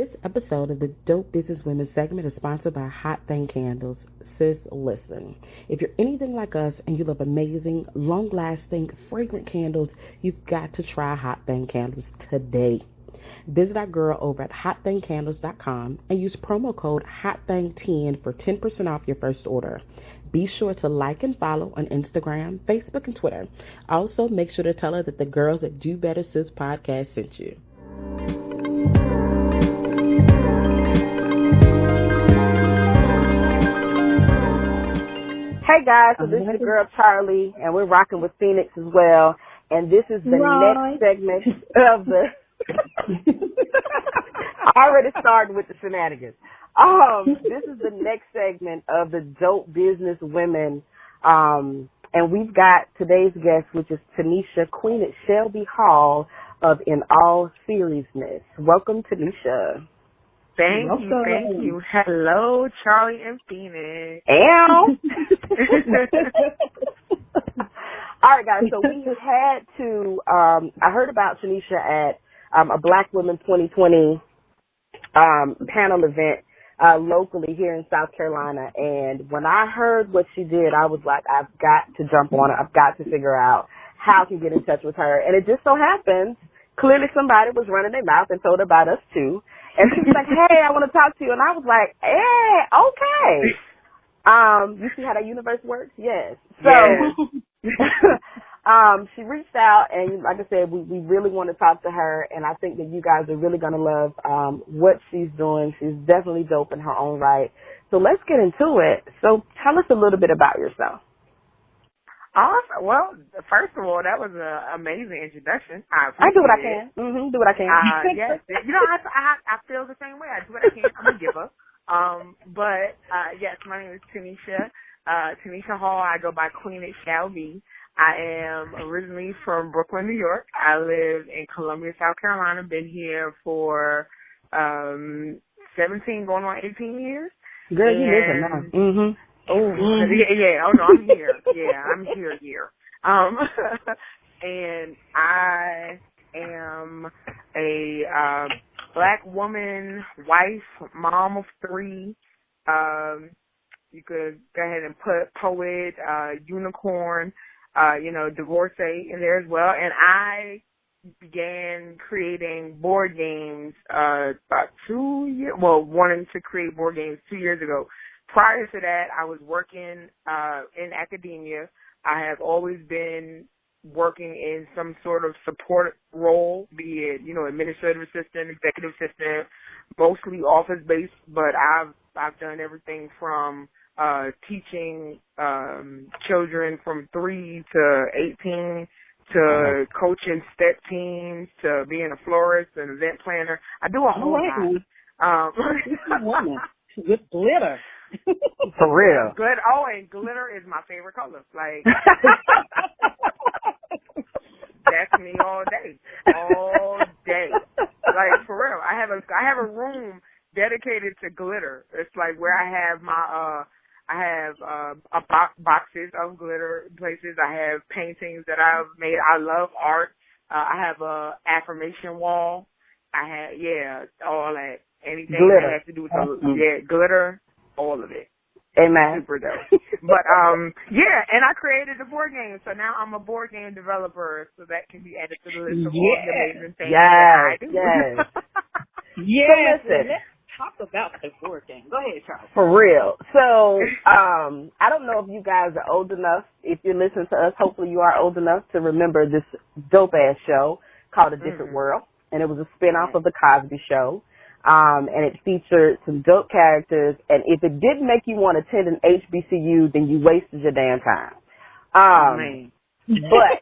This episode of the Dope Businesswomen segment is sponsored by Hot Thang Candles. Sis, listen. If you're anything like us and you love amazing, long-lasting, fragrant candles, you've got to try Hot Thang Candles today. Visit our girl over at hotthangcandles.com and use promo code HOTTHANG10 for 10% off your first order. Be sure to like and follow on Instagram, Facebook, and Twitter. Also, make sure to tell her that the girls at Do Better Sis Podcast sent you. Hey guys, so this is your girl Charlie, and we're rocking with Phoenix as well. And this is the next segment of the. I already started with the shenanigans. This is the next segment of the Dope Businesswomen, and we've got today's guest, which is Tanisha, Queen at Shelby Hall of In All Series-Ness. Welcome, Tanisha. Thank you. Hello, Charlie and Phoenix. All right, guys, so we had to, I heard about Tanisha at a Black Women 2020 panel event locally here in South Carolina, and when I heard what she did, I was like, I've got to jump on it. I've got to figure out how I can get in touch with her. And it just so happens, clearly somebody was running their mouth and told her about us too. And she was like, hey, I want to talk to you. And I was like, hey, okay. You see how the universe works? Yes. So she reached out, and like I said, we really want to talk to her, and I think that you guys are really going to love what she's doing. She's definitely dope in her own right. So let's get into it. So tell us a little bit about yourself. Awesome. Well, first of all, that was an amazing introduction. I do what I can. Do what I can. Yes. You know, I feel the same way. I do what I can. I'm a giver. But yes, my name is Tanisha. Tanisha Hall. I go by Queen at Shelby. I am originally from Brooklyn, New York. I live in Columbia, South Carolina. Been here for 17, going on 18 years. Girl, you live now. Mm-hmm. Oh, yeah. Oh, no, I'm here. Yeah, I'm here. And I am a Black woman, wife, mom of 3. You could go ahead and put poet, unicorn, divorcee in there as well. And I began creating board games about 2 years, wanting to create board games 2 years ago. Prior to that, I was working in academia. I have always been working in some sort of support role, be it, administrative assistant, executive assistant, mostly office-based, but I've done everything from teaching children from 3 to 18 to coaching step teams to being a florist and event planner. I do a whole lot. With glitter. For real. Glitter. Oh, and glitter is my favorite color. Like, that's me all day. All day. Like, for real. I have a room dedicated to glitter. It's like where I have my, boxes of glitter places. I have paintings that I've made. I love art. I have a affirmation wall. I have, all that. Anything glitter. that has to do with glitter, all of it. Amen. Super dope. But, and I created a board game, so now I'm a board game developer, so that can be added to the list of all the amazing things that I do. Yes. Yes. So listen, let's talk about the board game. Go ahead, Charles. For real. So, I don't know if you guys are old enough. If you're listening to us, hopefully you are old enough to remember this dope-ass show called A Different World, and it was a spinoff of The Cosby Show. And it featured some dope characters, and if it didn't make you want to attend an HBCU, then you wasted your damn time. But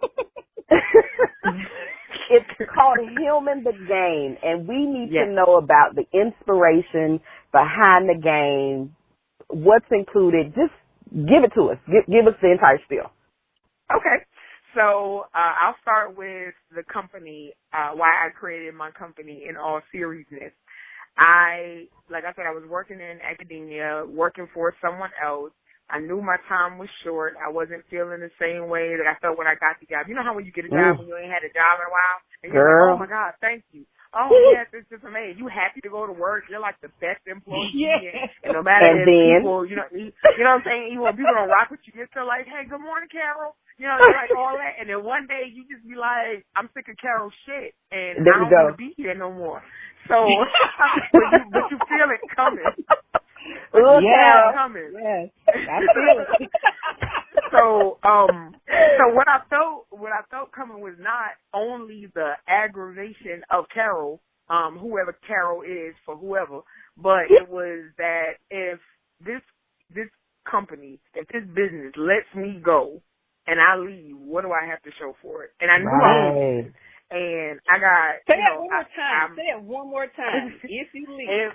it's called Hillman Game, and we need to know about the inspiration behind the game, what's included. Just give it to us. Give us the entire spiel. Okay. So I'll start with the company, why I created my company, In All Series-Ness. Like I said, I was working in academia, working for someone else. I knew my time was short. I wasn't feeling the same way that I felt when I got the job. You know how when you get a job when you ain't had a job in a while, and you're like, oh my God, thank you. oh, yes, it's just amazing. You happy to go to work. You're like the best employee. And no matter if people, you know what I'm saying? Even when people don't rock with you, you're still like, hey, good morning, Carol. You know, you're like all that. And then one day you just be like, I'm sick of Carol's shit. And I don't want to be here no more. So, but you feel it coming. Yeah, coming. Yes, I feel it. So what I felt coming was not only the aggravation of Carol, whoever Carol is for whoever, but it was that if this company, if this business lets me go and I leave, what do I have to show for it? And I knew I would. And I got Say it one more time. Say it one more time. If you leave. And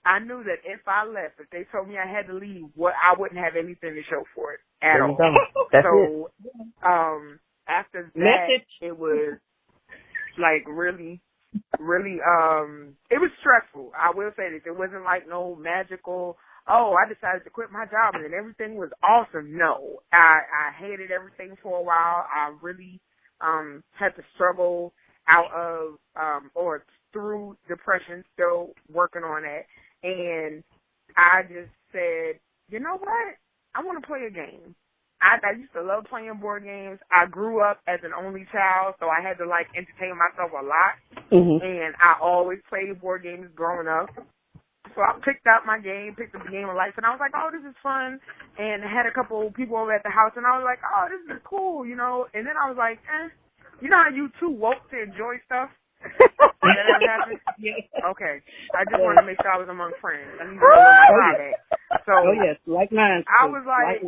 I knew that if I left, if they told me I had to leave, I wouldn't have anything to show for it at all. So after that, it was like really, really, it was stressful. I will say this. It wasn't like no magical, oh, I decided to quit my job and then everything was awesome. No, I hated everything for a while. I really had to struggle out of or through depression, still working on that. And I just said, you know what? I want to play a game. I used to love playing board games. I grew up as an only child, so I had to, like, entertain myself a lot. Mm-hmm. And I always played board games growing up. So I picked up the game of life, and I was like, oh, this is fun. And I had a couple people over at the house, and I was like, oh, this is cool, you know. And then I was like, you know how you too woke to enjoy stuff? Did that ever happen? Okay. I just wanted to make sure I was among friends. I need to know where my vibe at. So, yes, like mine. I was like,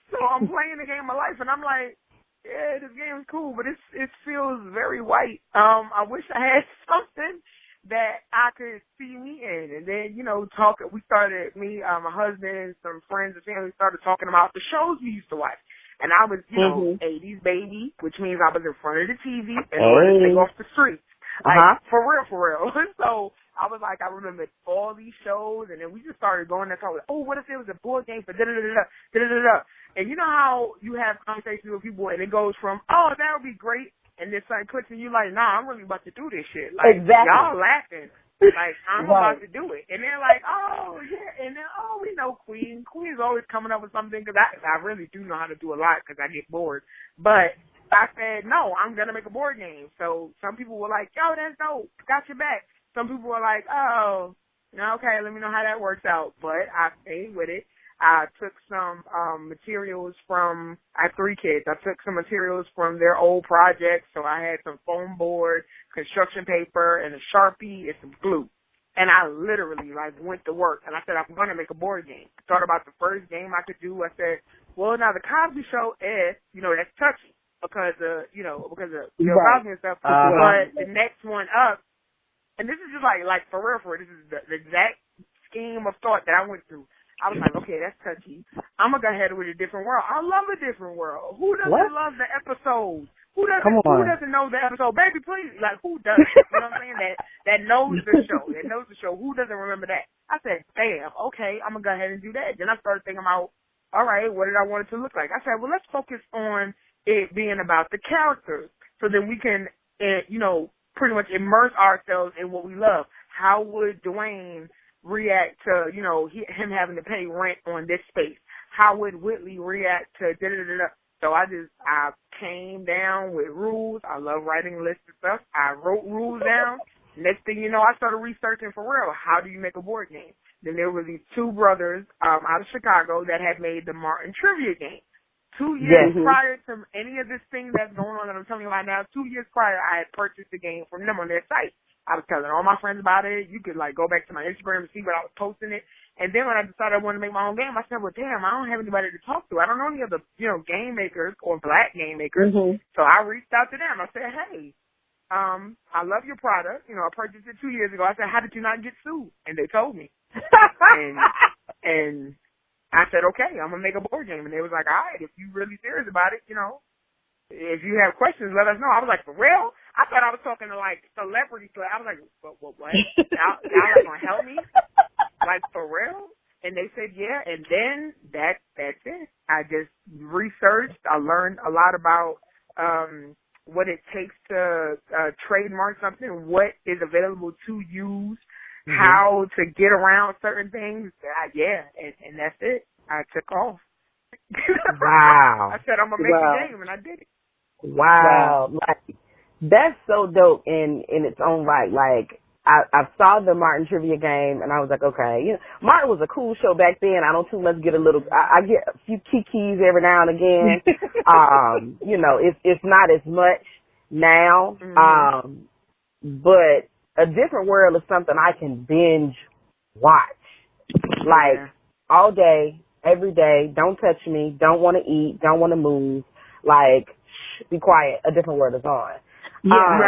so I'm playing the game of life, and I'm like, yeah, this game is cool, but it feels very white. I wish I had something that I could see me in. And then, you know, my husband and some friends and family started talking about the shows we used to watch. And I was, you know, 80s baby, which means I was in front of the TV and ready to take off the streets. Like, for real. So I was like, I remember all these shows, and then we just started going and talking, oh, what if there was a board game for da-da-da-da-da? And you know how you have conversations with people, and it goes from, oh, that would be great, and then something clicks, and you're like, nah, I'm really about to do this shit. Like, y'all laughing. Like, I'm about to do it. And they're like, oh, yeah. And then, oh, we know Queen. Queen's always coming up with something because I really do know how to do a lot because I get bored. But I said, no, I'm going to make a board game. So some people were like, yo, that's dope. Got your back. Some people were like, oh, okay, let me know how that works out. But I stayed with it. I took some materials I have 3 kids. I took some materials from their old projects. So I had some foam board, construction paper, and a Sharpie and some glue. And I literally, like, went to work. And I said, I'm going to make a board game. I thought about the first game I could do. I said, well, now the Cosby Show is, you know, that's touchy because of Cosby and stuff. But the next one up, and this is just like for real, this is the exact scheme of thought that I went through. I was like, okay, that's touchy. I'm going to go ahead with a different world. I love a different world. Who doesn't love the episodes? Who doesn't know the episode? Baby, please. Like, who doesn't? You know what I'm saying? That knows the show. Who doesn't remember that? I said, damn, okay, I'm going to go ahead and do that. Then I started thinking about, all right, what did I want it to look like? I said, well, let's focus on it being about the characters so then we can, pretty much immerse ourselves in what we love. How would Dwayne react to, him having to pay rent on this space? How would Whitley react to da-da-da-da? So I came down with rules. I love writing lists and stuff. I wrote rules down. Next thing you know, I started researching for real. How do you make a board game? Then there were these 2 brothers out of Chicago that had made the Martin Trivia game. 2 years prior to any of this thing that's going on that I'm telling you right now, 2 years prior, I had purchased the game from them on their site. I was telling all my friends about it. You could, go back to my Instagram and see what I was posting it. And then when I decided I wanted to make my own game, I said, well, damn, I don't have anybody to talk to. I don't know any other, game makers or black game makers. So I reached out to them. I said, hey, I love your product. I purchased it 2 years ago. I said, how did you not get sued? And they told me. and I said, okay, I'm going to make a board game. And they was like, all right, if you're really serious about it, if you have questions, let us know. I was like, for real? I thought I was talking to, celebrities. I was like, what? Y'all are going to help me? Like, for real? And they said, yeah. And then that's it. I just researched. I learned a lot about what it takes to trademark something, what is available to use, how to get around certain things. And that's it. I took off. Wow. I said, I'm going to make a game, and I did it. Wow. Like, that's so dope in its own right. Like, I saw the Martin trivia game, and I was like, okay, you know, Martin was a cool show back then. I don't too much get a little, I get a few kikis every now and again. You know, it's not as much now. But A Different World is something I can binge watch. Like, all day, every day, don't touch me, don't want to eat, don't want to move. Like, be quiet, A Different World is on. Yeah, fun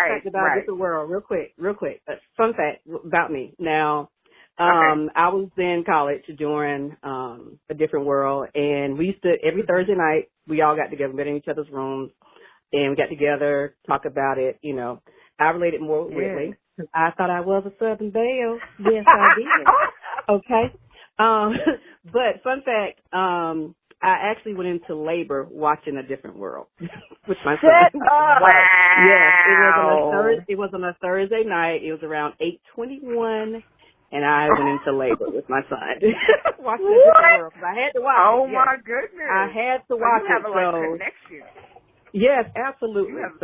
fact about A Different World, real quick. Fun fact about me. Now, I was in college during A Different World, and we used to, every Thursday night, we all got together, met in each other's rooms, and we got together, talk about it, you know. I related more with Whitley. I thought I was a Southern Belle. Yes, I did. Okay. But fun fact, I actually went into labor watching A Different World with my son. Wow. Yes, it was on a Thursday night. It was around 8:21, and I went into labor with my son. Watching A Different World because I had to watch it. Oh my goodness! I had to watch you have it. A connection. Yes, absolutely. That's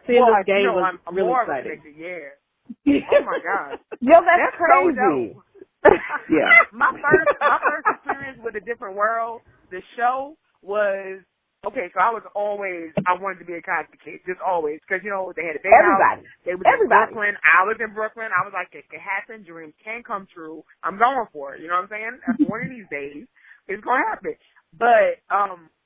seeing well, this game was I'm really more exciting. Oh my God! Yo, that's crazy. Yeah. My first experience with A Different World, the show was, okay, so I wanted to be a Cosby kid, just always, because, you know, they had a big house. They was in Brooklyn. I was in Brooklyn. I was like, it can happen. Dreams can come true. I'm going for it. You know what I'm saying? One of these days, it's going to happen. But,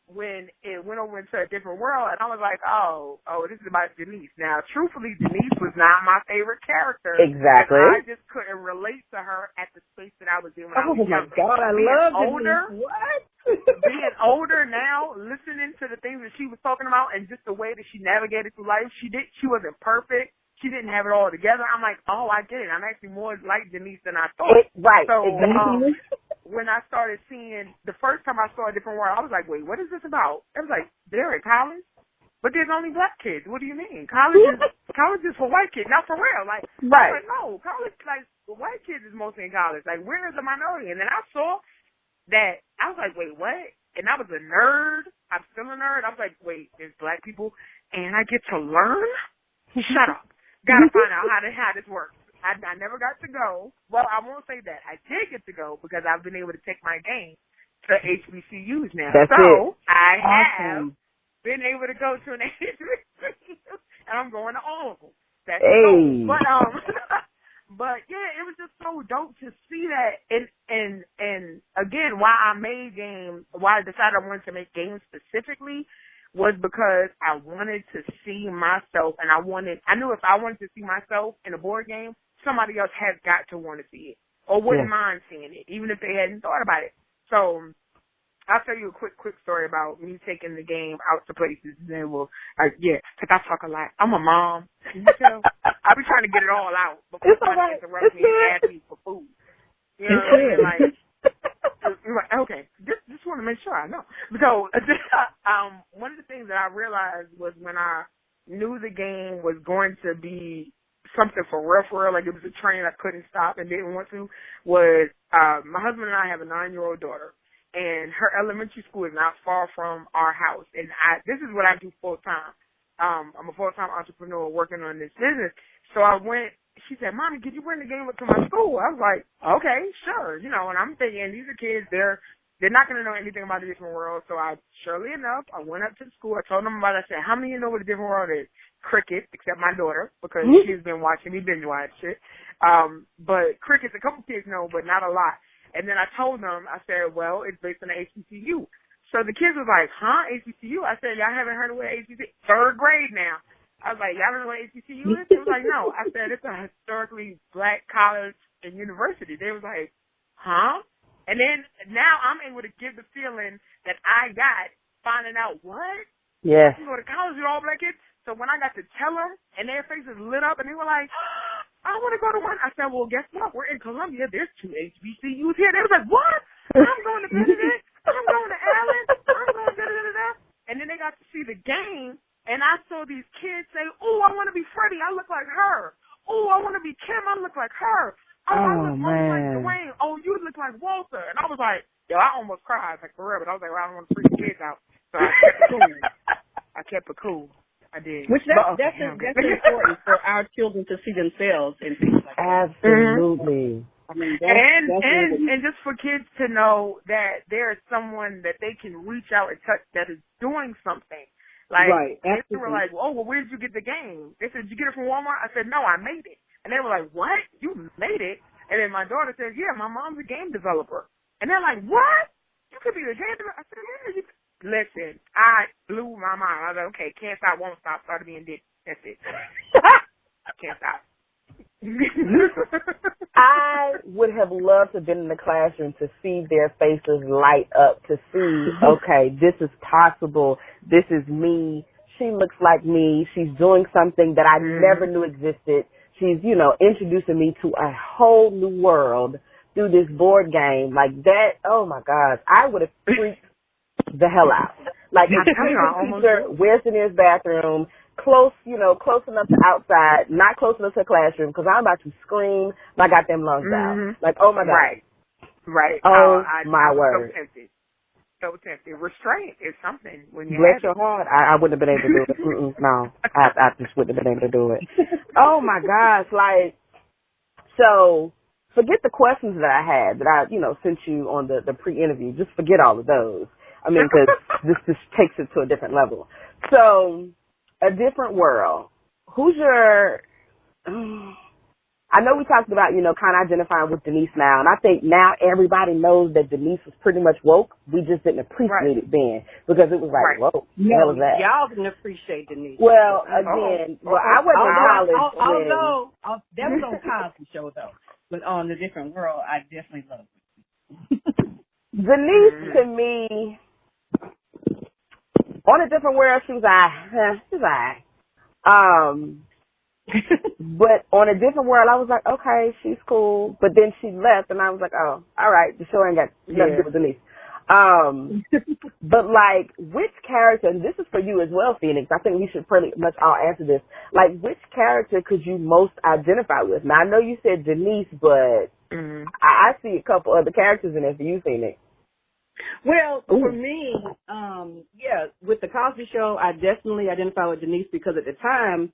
when it went over into A Different World, and I was like, oh, this is about Denise. Now, truthfully, Denise was not my favorite character. Exactly. I just couldn't relate to her at the space that I was in when I was younger. Oh, my God, I love Denise. What? Being older now, listening to the things that she was talking about and just the way that she navigated through life, she wasn't perfect. She didn't have it all together. I'm like, oh, I get it. I'm actually more like Denise than I thought. Right. So, when I started seeing, the first time I saw A Different World, I was like, wait, what is this about? I was like, they're at college, but there's only black kids. What do you mean? College is for white kids, not for real. Like, I was like, no, college, like, the white kids is mostly in college. Like, where is the minority? And then I saw that, I was like, wait, what? And I was a nerd. I'm still a nerd. I was like, wait, there's black people, and I get to learn? Shut up. Gotta find out how this works. I never got to go. Well, I won't say that. I did get to go because I've been able to take my game to HBCUs now. I have been able to go to an HBCU, and I'm going to all of them. That's dope. But yeah, it was just so dope to see that. And again, why I decided I wanted to make games specifically was because I wanted to see myself, and I knew if I wanted to see myself in a board game, somebody else has got to want to see it or wouldn't mind seeing it, even if they hadn't thought about it. So I'll tell you a quick story about me taking the game out to places. And then because I talk a lot. I'm a mom. You know, I be trying to get it all out before somebody interrupts me and asks me for food. You know what I mean? Like, okay, just want to make sure I know. So one of the things that I realized was when I knew the game was going to be something for real, like it was a train I couldn't stop and didn't want to, was my husband and I have a 9-year-old daughter, and her elementary school is not far from our house. And this is what I do full time. I'm a full-time entrepreneur working on this business. So I went. She said, Mommy, could you bring the game up to my school? I was like, okay, sure. You know, and I'm thinking, these are kids, they're not going to know anything about A Different World. So surely enough, I went up to the school. I told them about it. I said, how many of you know what A Different World is? Cricket, except my daughter, because she's been watching me binge watch it. But cricket's a couple kids know, but not a lot. And then I told them, I said, well, it's based on the HBCU. So the kids was like, huh, HBCU? I said, y'all haven't heard of what HBCU? 3rd grade now. I was like, y'all don't know what HBCU is? They was like, no. I said, it's a historically black college and university. They was like, huh? And then now I'm able to give the feeling that I got finding out what? Yes. You go to college with all black kids? So when I got to tell them, and their faces lit up, and they were like, I want to go to one. I said, well, guess what? We're in Columbia. There's 2 HBCUs here. They was like, what? I'm going to Benedict. I'm going to Allen. I'm going to da-da-da-da. And then they got to see the game. And I saw these kids say, "Oh, I want to be Freddie. I look like her. Oh, I want to be Kim. I look like her. Oh, I look like Dwayne. Oh, you look like Walter." And I was like, yo, I almost cried, like, for real. But I was like, well, I don't want to freak the kids out. So I kept it cool. I did. Which that's important for our children to see themselves in things like that. Absolutely. I mean, and just for kids to know that there's someone that they can reach out and touch that is doing something. Like, they were like, oh, well, where did you get the game? They said, did you get it from Walmart? I said, no, I made it. And they were like, what? You made it? And then my daughter said, yeah, my mom's a game developer. And they're like, what? You could be the game developer? I said, yeah. Listen, I blew my mind. I was like, okay, can't stop, won't stop. Started being dick. That's it. Can't stop. I would have loved to have been in the classroom to see their faces light up, to see, okay, this is possible. This is me. She looks like me. She's doing something that I never knew existed. She's, introducing me to a whole new world through this board game. Like that, oh my gosh, I would have freaked the hell out. Like, where's the nearest bathroom? Close enough to outside, not close enough to the classroom, because I'm about to scream my goddamn lungs out. Like, oh my God. Right. Oh, my word. So tempted. Restraint is something when you bless your heart. I wouldn't have been able to do it. No, I just wouldn't have been able to do it. Oh my gosh. Like, so forget the questions that I had that I, sent you on the pre-interview. Just forget all of those. I mean, because this just takes it to a different level. So, a different world. Who's your, I know we talked about, kind of identifying with Denise now, and I think now everybody knows that Denise was pretty much woke. We just didn't appreciate it then, because it was like, whoa, what was that? Y'all didn't appreciate Denise. Well, again, I wasn't in college. Although, that was on Cosby Show, though. But on The Different World, I definitely loved it. Denise, to me, on A Different World, she's alright. But on A Different World, I was like, okay, she's cool. But then she left, and I was like, oh, all right, the show ain't got nothing to do with Denise. But like, which character, and this is for you as well, Phoenix, I think we should pretty much all answer this. Like, which character could you most identify with? Now, I know you said Denise, but I see a couple other characters in there for you, Phoenix. Well, for me, with the Cosby Show, I definitely identify with Denise, because at the time,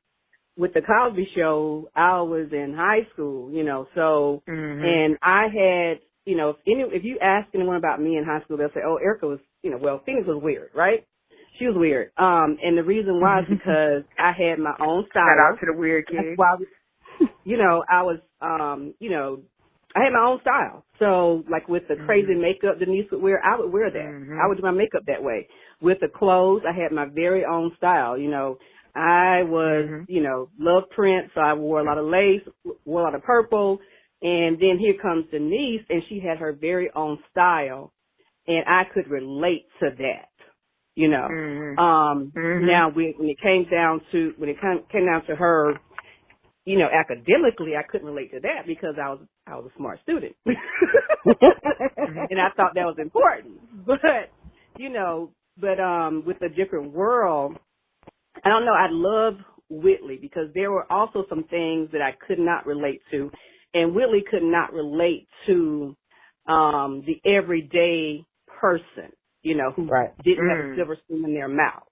with the Cosby Show, I was in high school, so, and I had, if you ask anyone about me in high school, they'll say, oh, Erica was, Phoenix was weird, right? She was weird. And the reason why is because I had my own style. Shout out to the weird kid. That's why, I was, I had my own style. So, like, with the crazy makeup Denise would wear, I would wear that. I would do my makeup that way. With the clothes, I had my very own style. I was, loved print, so I wore a lot of lace, wore a lot of purple. And then here comes Denise, and she had her very own style, and I could relate to that. Now when it came down to her, academically, I couldn't relate to that because I was a smart student, and I thought that was important. But with A Different World, I don't know. I love Whitley because there were also some things that I could not relate to, and Whitley could not relate to the everyday person, who didn't have a silver spoon in their mouth,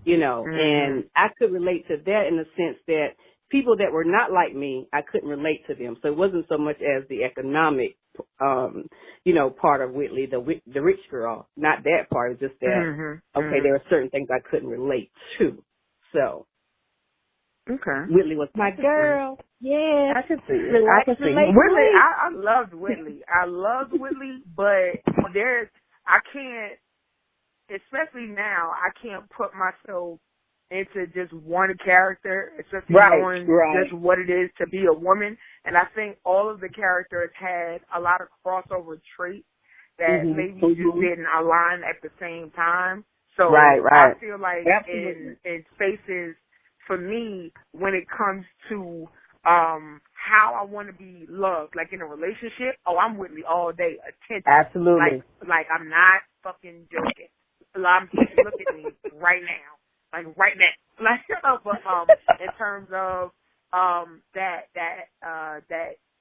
and I could relate to that in the sense that people that were not like me, I couldn't relate to them. So it wasn't so much as the economic, part of Whitley, the rich girl, not that part. It's just that, there are certain things I couldn't relate to. So, Whitley was my girl. Yeah, I can see it. I can see it. Whitley, I loved Whitley. But I can't, especially now, I can't put myself into just one character, especially knowing just what it is to be a woman. And I think all of the characters had a lot of crossover traits that maybe just didn't align at the same time. So I feel like in spaces, for me, when it comes to how I want to be loved, like in a relationship, I'm Whitley all day, attention. Absolutely. Like I'm not fucking joking. I'm saying, look at me right now. Like right now. Like, but in terms of that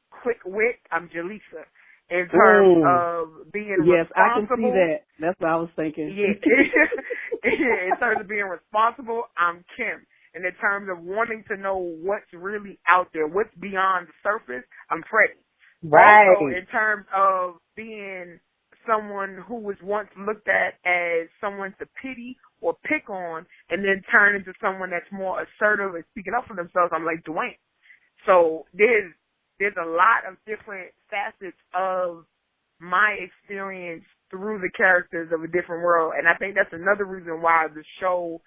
quick wit, I'm Jaleesa. In terms of being responsible, I can see that. That's what I was thinking. Yeah. In terms of being responsible, I'm Kim. And in terms of wanting to know what's really out there, what's beyond the surface, I'm Freddie. Right. Also, in terms of being someone who was once looked at as someone to pity or pick on, and then turn into someone that's more assertive and speaking up for themselves, I'm like Dwayne. So there's a lot of different facets of my experience through the characters of a different world, and I think that's another reason why the show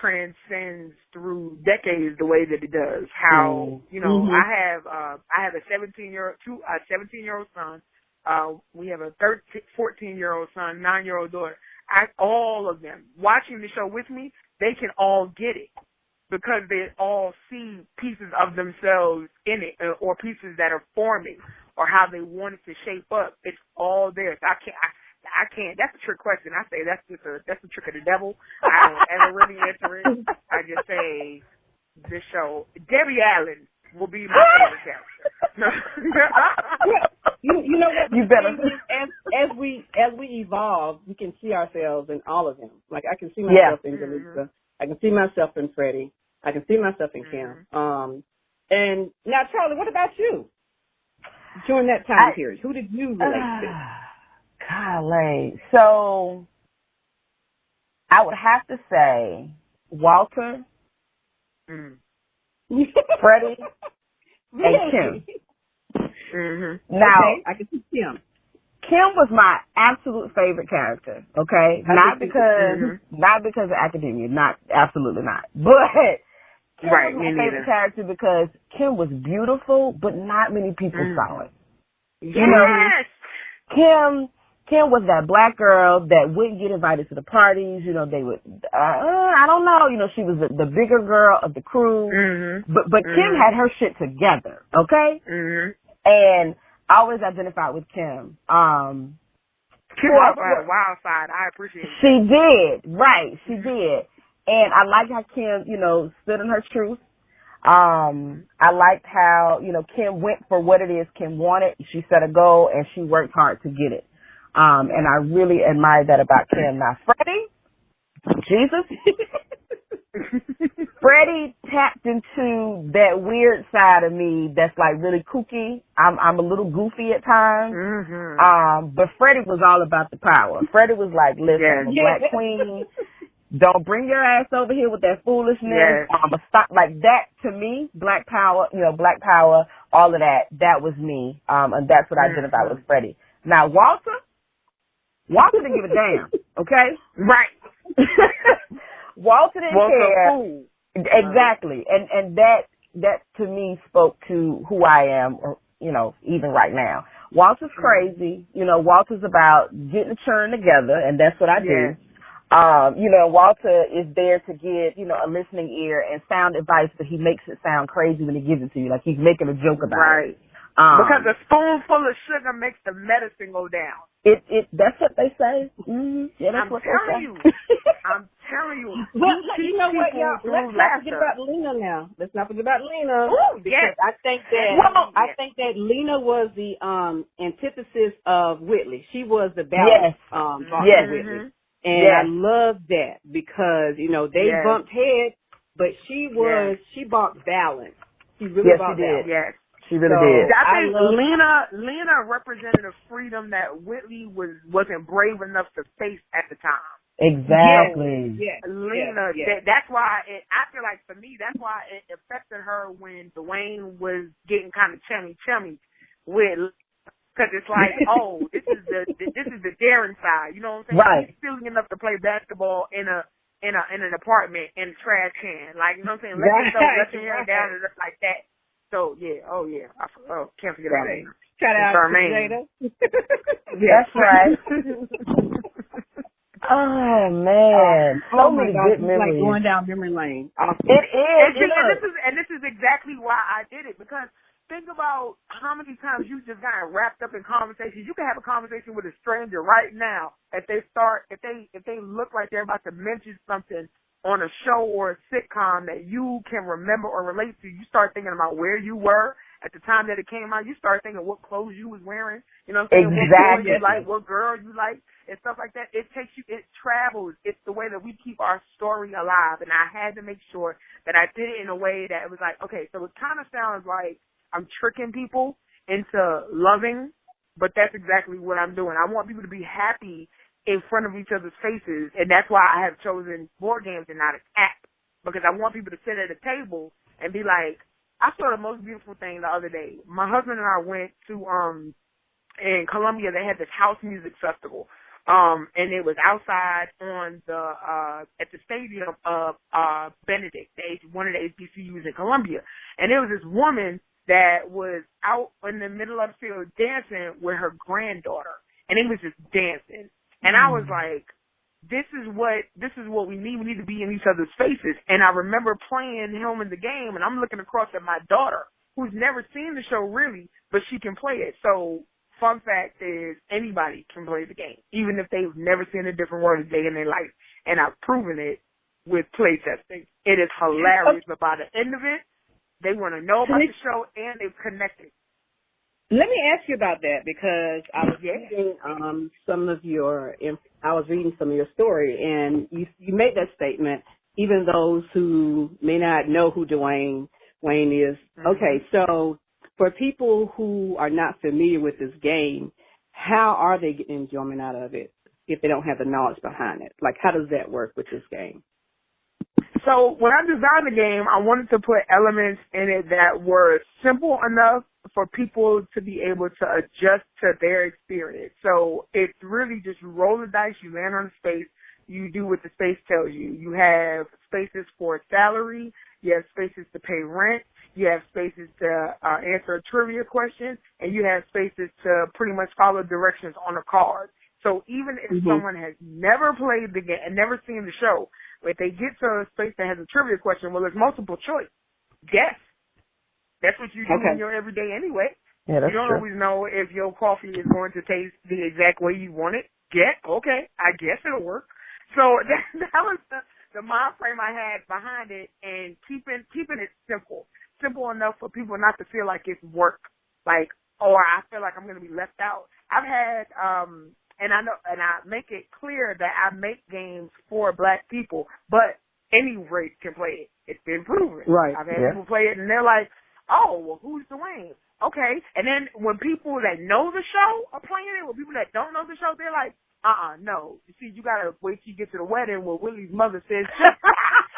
transcends through decades the way that it does. How I have a 17-year-old son. We have a 14-year-old son, 9-year-old daughter. All of them watching the show with me, they can all get it because they all see pieces of themselves in it, or pieces that are forming, or how they want it to shape up. It's all there. So I can't. That's a trick question. I say that's a trick of the devil. I don't ever really answer it. I just say this show. Debbie Allen will be my favorite character. You know what? You better. As we evolve, we can see ourselves in all of them. Like I can see myself in Jaleesa. I can see myself in Freddie. I can see myself in Kim. And now, Charlie, what about you? During that time period, who did you relate to? Golly. So I would have to say Walter, Freddie, and Kim. Now, I can see Kim. Kim was my absolute favorite character. Okay, not because of academia, absolutely not. But Kim was my favorite character because Kim was beautiful, but not many people saw it. Yes. You know, Kim was that black girl that wouldn't get invited to the parties. You know, they would, I don't know. You know, she was the bigger girl of the crew. But Kim had her shit together, okay? And I always identified with Kim. Kim was the wild side. I appreciate it. She did. Right. She did. And I liked how Kim, stood in her truth. I liked how, Kim went for what it is Kim wanted. She set a goal and she worked hard to get it. And I really admired that about Kim. Now, Freddie, Jesus, Freddie tapped into that weird side of me that's like really kooky. I'm a little goofy at times. But Freddie was all about the power. Freddie was like, listen, I'm a black queen. Don't bring your ass over here with that foolishness. I'm a stop like that to me. Black power, all of that. That was me. And that's what I identified with Freddie. Now, Walter didn't give a damn. Okay? Right. Walter didn't care. Fool. Exactly. And that to me spoke to who I am, or, even right now. Walter's crazy. Walter's about getting the churn together, and that's what I do. Walter is there to give, a listening ear and sound advice, but he makes it sound crazy when he gives it to you, like he's making a joke about it. Because a spoonful of sugar makes the medicine go down. That's what they say. Yeah, that's what they say. I'm telling you. Well, you know what, y'all? Let's not forget about Lena now. Let's not forget about Lena. Ooh, because I think that Lena was the antithesis of Whitley. She was the balance of Whitley. And I love that because, they bumped heads, but she brought balance. She really brought balance. Yes. She really did. I think Lena represented a freedom that Whitley wasn't brave enough to face at the time. Exactly. Yes. Lena, that's why I feel like for me, that's why it affected her when Dwayne was getting kind of chummy with. Because it's like, this is the daring side. You know what I'm saying? Right. He's silly enough to play basketball in an apartment in a trash can. Like, you know what I'm saying? Let your hair down and stuff like that. So can't forget about that. Shout out to Jada. That's right. Oh man, so many good memories. Like going down memory lane. It is. And this is exactly why I did it, because think about how many times you just got wrapped up in conversations. You can have a conversation with a stranger right now if they look like they're about to mention something on a show or a sitcom that you can remember or relate to, you start thinking about where you were at the time that it came out. You start thinking what clothes you was wearing, you know what I'm saying? Exactly. What boy you like, what girl you like, and stuff like that. It takes you, it travels. It's the way that we keep our story alive. And I had to make sure that I did it in a way that it was like, okay, so it kind of sounds like I'm tricking people into loving, but that's exactly what I'm doing. I want people to be happy in front of each other's faces, and that's why I have chosen board games and not an app, because I want people to sit at a table and be like, I saw the most beautiful thing the other day. My husband and I went to, in Colombia, they had this house music festival, and it was outside on the, at the stadium of, Benedict, one of the HBCUs in Colombia, and there was this woman that was out in the middle of the field dancing with her granddaughter, and it was just dancing. And I was like, this is what we need. We need to be in each other's faces. And I remember playing Hillman Game, and I'm looking across at my daughter, who's never seen the show really, but she can play it. So fun fact is anybody can play the game, even if they've never seen a different word a day in their life. And I've proven it with play testing. It is hilarious. But by the end of it, they want to know about the show and they've connected. Let me ask you about that, because I was reading some of your story, and you made that statement. Even those who may not know who Dwayne is. Okay, so for people who are not familiar with this game, how are they getting enjoyment out of it if they don't have the knowledge behind it? Like, how does that work with this game? So when I designed the game, I wanted to put elements in it that were simple enough for people to be able to adjust to their experience. So it's really just you roll the dice, you land on a space, you do what the space tells you. You have spaces for salary, you have spaces to pay rent, you have spaces to answer a trivia question, and you have spaces to pretty much follow directions on a card. So even if someone has never played the game and never seen the show, if they get to a space that has a trivia question, well, there's multiple choice. Guess. That's what you do in your everyday anyway. Yeah, that's you don't true. always know if your coffee is going to taste the exact way you want it. Get, okay, I guess it'll work. So that was the mind frame I had behind it, and keeping it simple enough for people not to feel like it's work, like, or I feel like I'm going to be left out. I've had, and I make it clear that I make games for Black people, but any race can play it. It's been proven. Right. I've had people play it, and they're like, oh, well, who's Dwayne? Okay. And then when people that know the show are playing it, when people that don't know the show, they're like, no. You see, you got to wait till you get to the wedding where Willie's mother says,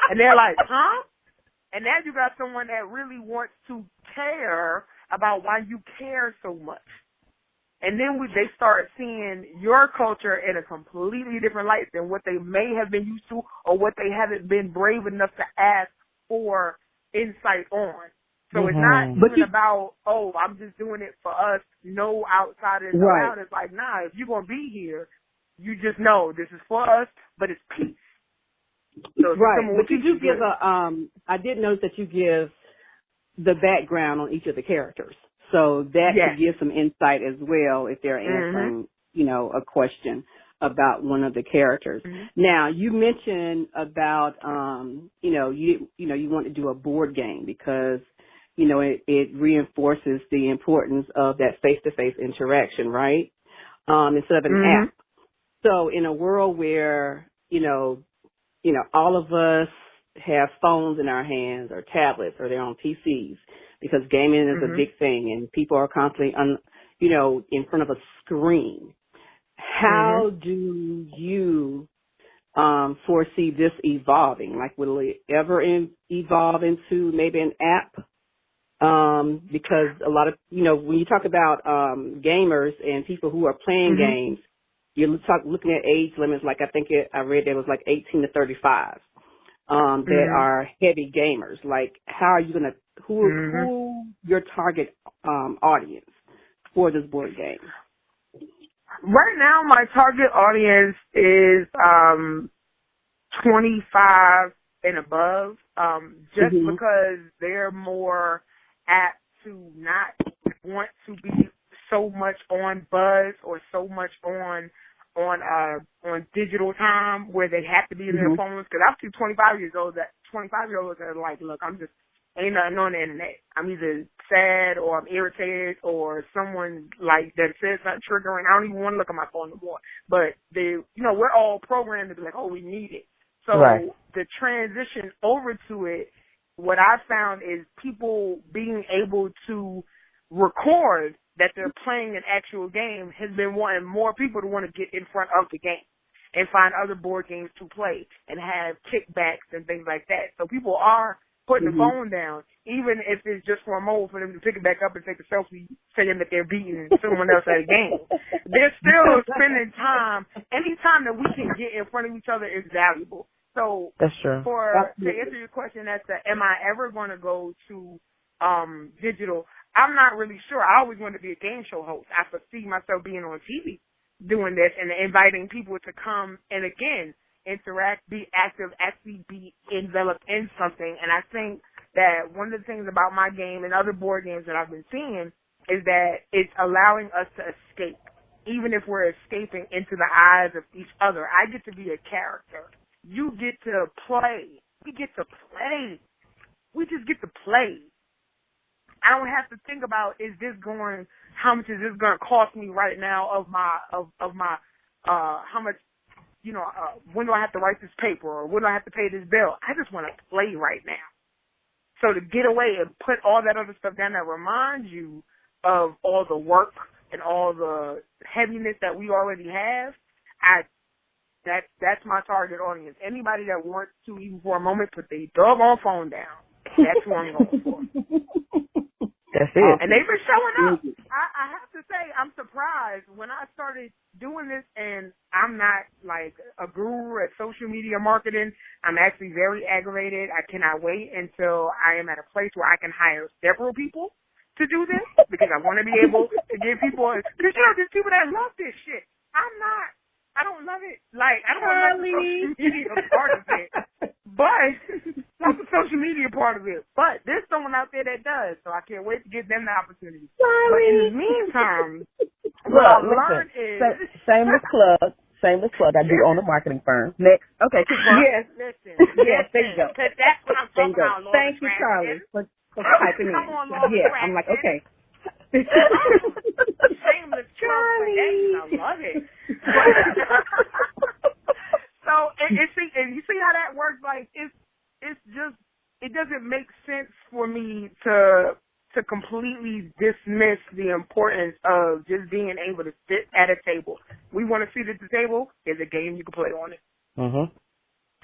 and they're like, huh? And now you got someone that really wants to care about why you care so much. And then they start seeing your culture in a completely different light than what they may have been used to or what they haven't been brave enough to ask for insight on. So it's not even about, oh, I'm just doing it for us, no outsiders allowed. It's like, nah, if you're going to be here, you just know this is for us, but it's peace. So but you do give I did notice that you give the background on each of the characters. So that could give some insight as well if they're answering, a question about one of the characters. Now, you mentioned about, you want to do a board game because, it reinforces the importance of that face-to-face interaction, right? Instead of an app. So in a world where, all of us have phones in our hands or tablets or they're on PCs, because gaming is a big thing and people are constantly, in front of a screen. How do you foresee this evolving? Like, will it ever evolve into maybe an app? Because a lot of, when you talk about gamers and people who are playing games, you're looking at age limits, like I think I read there was like 18 to 35 that are heavy gamers. Like, how are you going to, who your target audience for this board game? Right now, my target audience is 25 and above, just because they're more apt to not want to be so much on buzz or so much on on digital time where they have to be in their phones. Because I've seen 25-year-olds that are like, look, ain't nothing on the internet. I'm either sad or I'm irritated or someone like that says something triggering. I don't even want to look at my phone no more. But we're all programmed to be like, oh, we need it. So the transition over to it, what I found is people being able to record that they're playing an actual game has been wanting more people to want to get in front of the game and find other board games to play and have kickbacks and things like that. So people are putting the phone down, even if it's just for a moment for them to pick it back up and take a selfie saying that they're beating someone else at a game. They're still spending time. Any time that we can get in front of each other is valuable. So that's true. To answer your question as to am I ever going to go to digital, I'm not really sure. I always wanted to be a game show host. I foresee myself being on TV doing this and inviting people to come and, again, interact, be active, actually be enveloped in something. And I think that one of the things about my game and other board games that I've been seeing is that it's allowing us to escape, even if we're escaping into the eyes of each other. I get to be a character. You get to play. We get to play. We just get to play. I don't have to think about how much is this going to cost me right now of my how much, when do I have to write this paper or when do I have to pay this bill? I just want to play right now. So to get away and put all that other stuff down that reminds you of all the work and all the heaviness that we already have, that's my target audience. Anybody that wants to, even for a moment, put their doggone phone down. That's who I'm going for. That's it. And they've been showing up. I have to say, I'm surprised when I started doing this, and I'm not like a guru at social media marketing. I'm actually very aggravated. I cannot wait until I am at a place where I can hire several people to do this because I want to be able to give people, because there's people that love this shit. I don't love it. Like, I don't love the social media part of it. But, not the social media part of it. But there's someone out there that does, so I can't wait to give them the opportunity. But in the meantime, what I've learned is... Shameless plug. I do own a marketing firm. Next. Okay, keep going. Yes. Listen. Yes, there you go. Because that's what I'm talking about, Lord. Thank you, Charlie, for typing in. Come on, Lord. Yeah, I'm like, okay. Shameless Charlie. I love it. So, and you see how that works? Like, it's just, it doesn't make sense for me to completely dismiss the importance of just being able to sit at a table. We want to sit at the table. There's a game you can play on it. Mhm.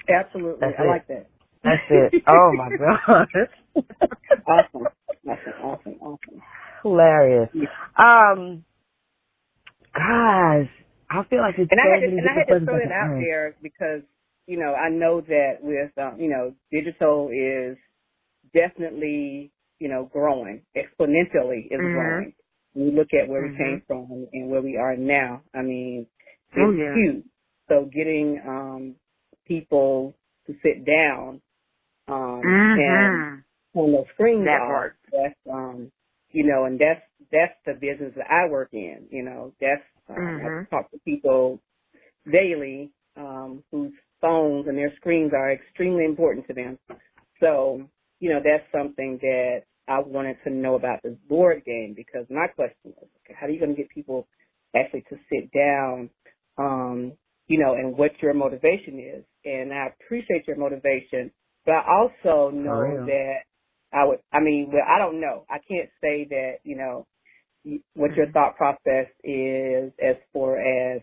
Absolutely. That's I like that. That's it. Oh my God. Awesome. Hilarious. Guys, I feel like it's and I had to throw it out there because, I know that with, digital is definitely, growing exponentially is growing. When you look at where we came from and where we are now, I mean, it's huge. So getting, people to sit down, and on those screens that's, and that's the business that I work in, that's, I talk to people daily, whose phones and their screens are extremely important to them. So, that's something that I wanted to know about this board game because my question was, okay, how are you going to get people actually to sit down, and what your motivation is? And I appreciate your motivation, but I also know that I don't know. I can't say that, what your thought process is as far as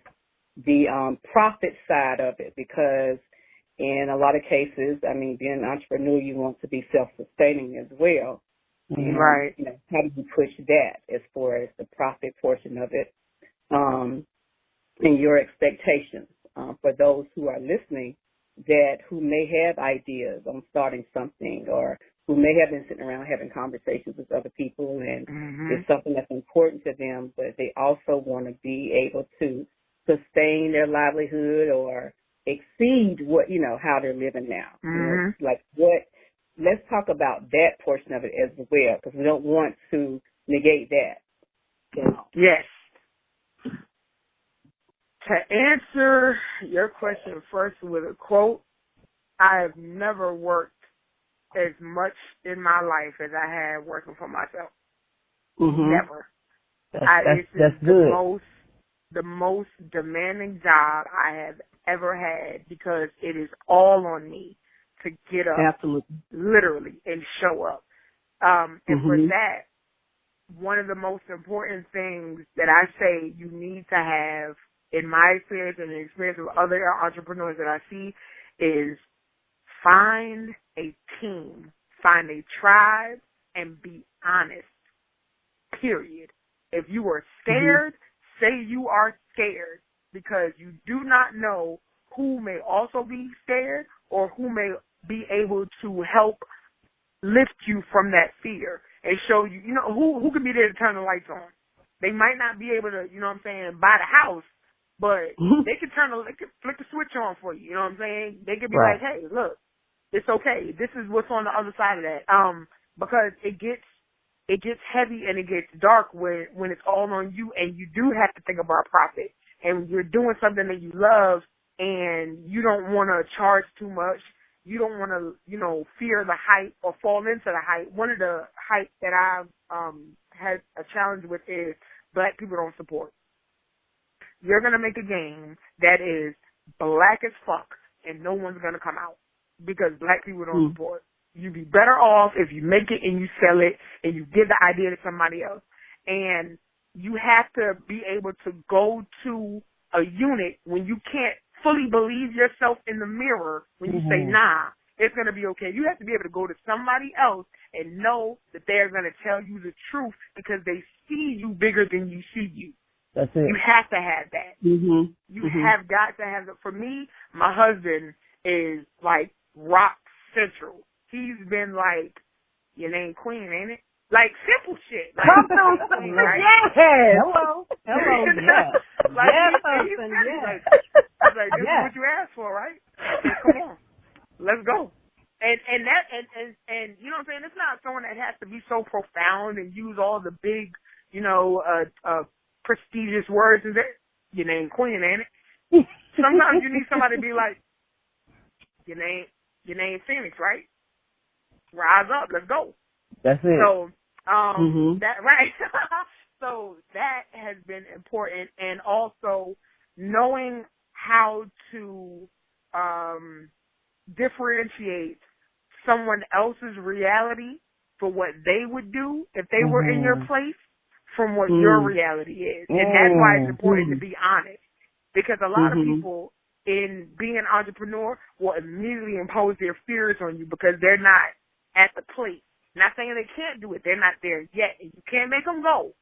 the profit side of it, because in a lot of cases, being an entrepreneur, you want to be self-sustaining as well. Right. How do you push that as far as the profit portion of it, and your expectations for those who are listening who may have ideas on starting something or who may have been sitting around having conversations with other people and it's something that's important to them, but they also want to be able to sustain their livelihood or exceed what, how they're living now. Let's talk about that portion of it as well, because we don't want to negate that. Yes. To answer your question first with a quote, I have never worked as much in my life as I had working for myself. Mm-hmm. Never. That's good. The most demanding job I have ever had, because it is all on me to get up, absolutely, literally, and show up. And for that, one of the most important things that I say you need to have, in my experience and the experience of other entrepreneurs that I see, is find a team, find a tribe, and be honest, period. If you are scared, say you are scared, because you do not know who may also be scared or who may be able to help lift you from that fear and show you, who can be there to turn the lights on. They might not be able to, buy the house, but they can flick the switch on for you, They could be like, hey, look, it's okay. This is what's on the other side of that. Because it gets heavy and it gets dark when it's all on you, and you do have to think about profit, and you're doing something that you love, and you don't want to charge too much. You don't want to, fear the hype or fall into the hype. One of the hype that I've had a challenge with is black people don't support. You're going to make a game that is black as fuck, and no one's going to come out because black people don't support. You'd be better off if you make it and you sell it and you give the idea to somebody else. And you have to be able to go to a unit when you can't fully believe yourself in the mirror, when you say, nah, it's going to be okay. You have to be able to go to somebody else and know that they're going to tell you the truth because they see you bigger than you see you. That's it. You have to have that. You have got to have that. For me, my husband is like rock central. He's been like, your name Queen, ain't it? Like simple shit. Like, Queen, right? Yes. Hello. Yes. Like, husband. Yes. He's like, this is what you asked for, right? Said, come on, let's go. And you know what I'm saying? It's not someone that has to be so profound and use all the big, prestigious words. Is it? Your name Queen, ain't it? Sometimes you need somebody to be like, your name Phoenix, right? Rise up, let's go. That's it. So, that, right. So that has been important, and also knowing how to differentiate someone else's reality for what they would do if they were in your place from what your reality is. And that's why it's important to be honest, because a lot of people in being an entrepreneur will immediately impose their fears on you because they're not at the place. Not saying they can't do it. They're not there yet. And you can't make them go.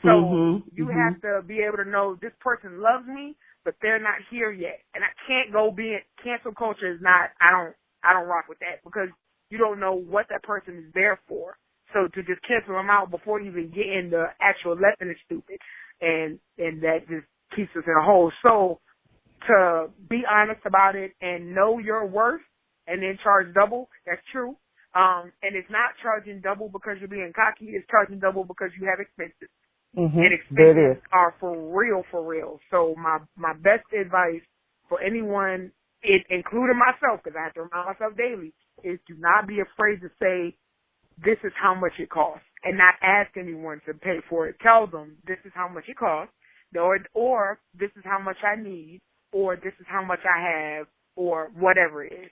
So you have to be able to know this person loves me, but they're not here yet. And I can't go cancel culture is not, I don't rock with that because you don't know what that person is there for. So to just cancel them out before you even get in the actual lesson is stupid. And that just keeps us in a hole. So to be honest about it and know your worth and then charge double, that's true. And it's not charging double because you're being cocky. It's charging double because you have expenses. And expenses are for real. So my best advice for anyone, including myself, because I have to remind myself daily, is do not be afraid to say, this is how much it costs, and not ask anyone to pay for it. Tell them this is how much it costs, or this is how much I need, or this is how much I have, or whatever it is.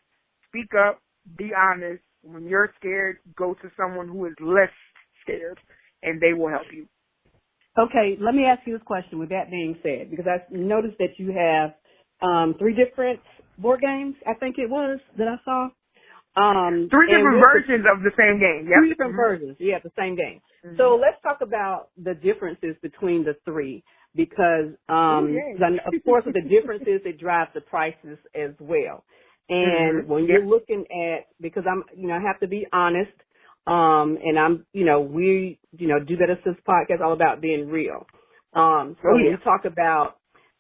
Speak up, be honest. When you're scared, go to someone who is less scared, and they will help you. Okay, let me ask you this question with that being said, because I noticed that you have 3 different board games, I think it was, that I saw. 3 different versions of the same game. Yep. 3 different versions, the same game. So let's talk about the differences between the 3, because, of course, with the differences, it drives the prices as well. And when you're looking at, because I have to be honest, and we, do that as Sis Podcast, all about being real. So when you talk about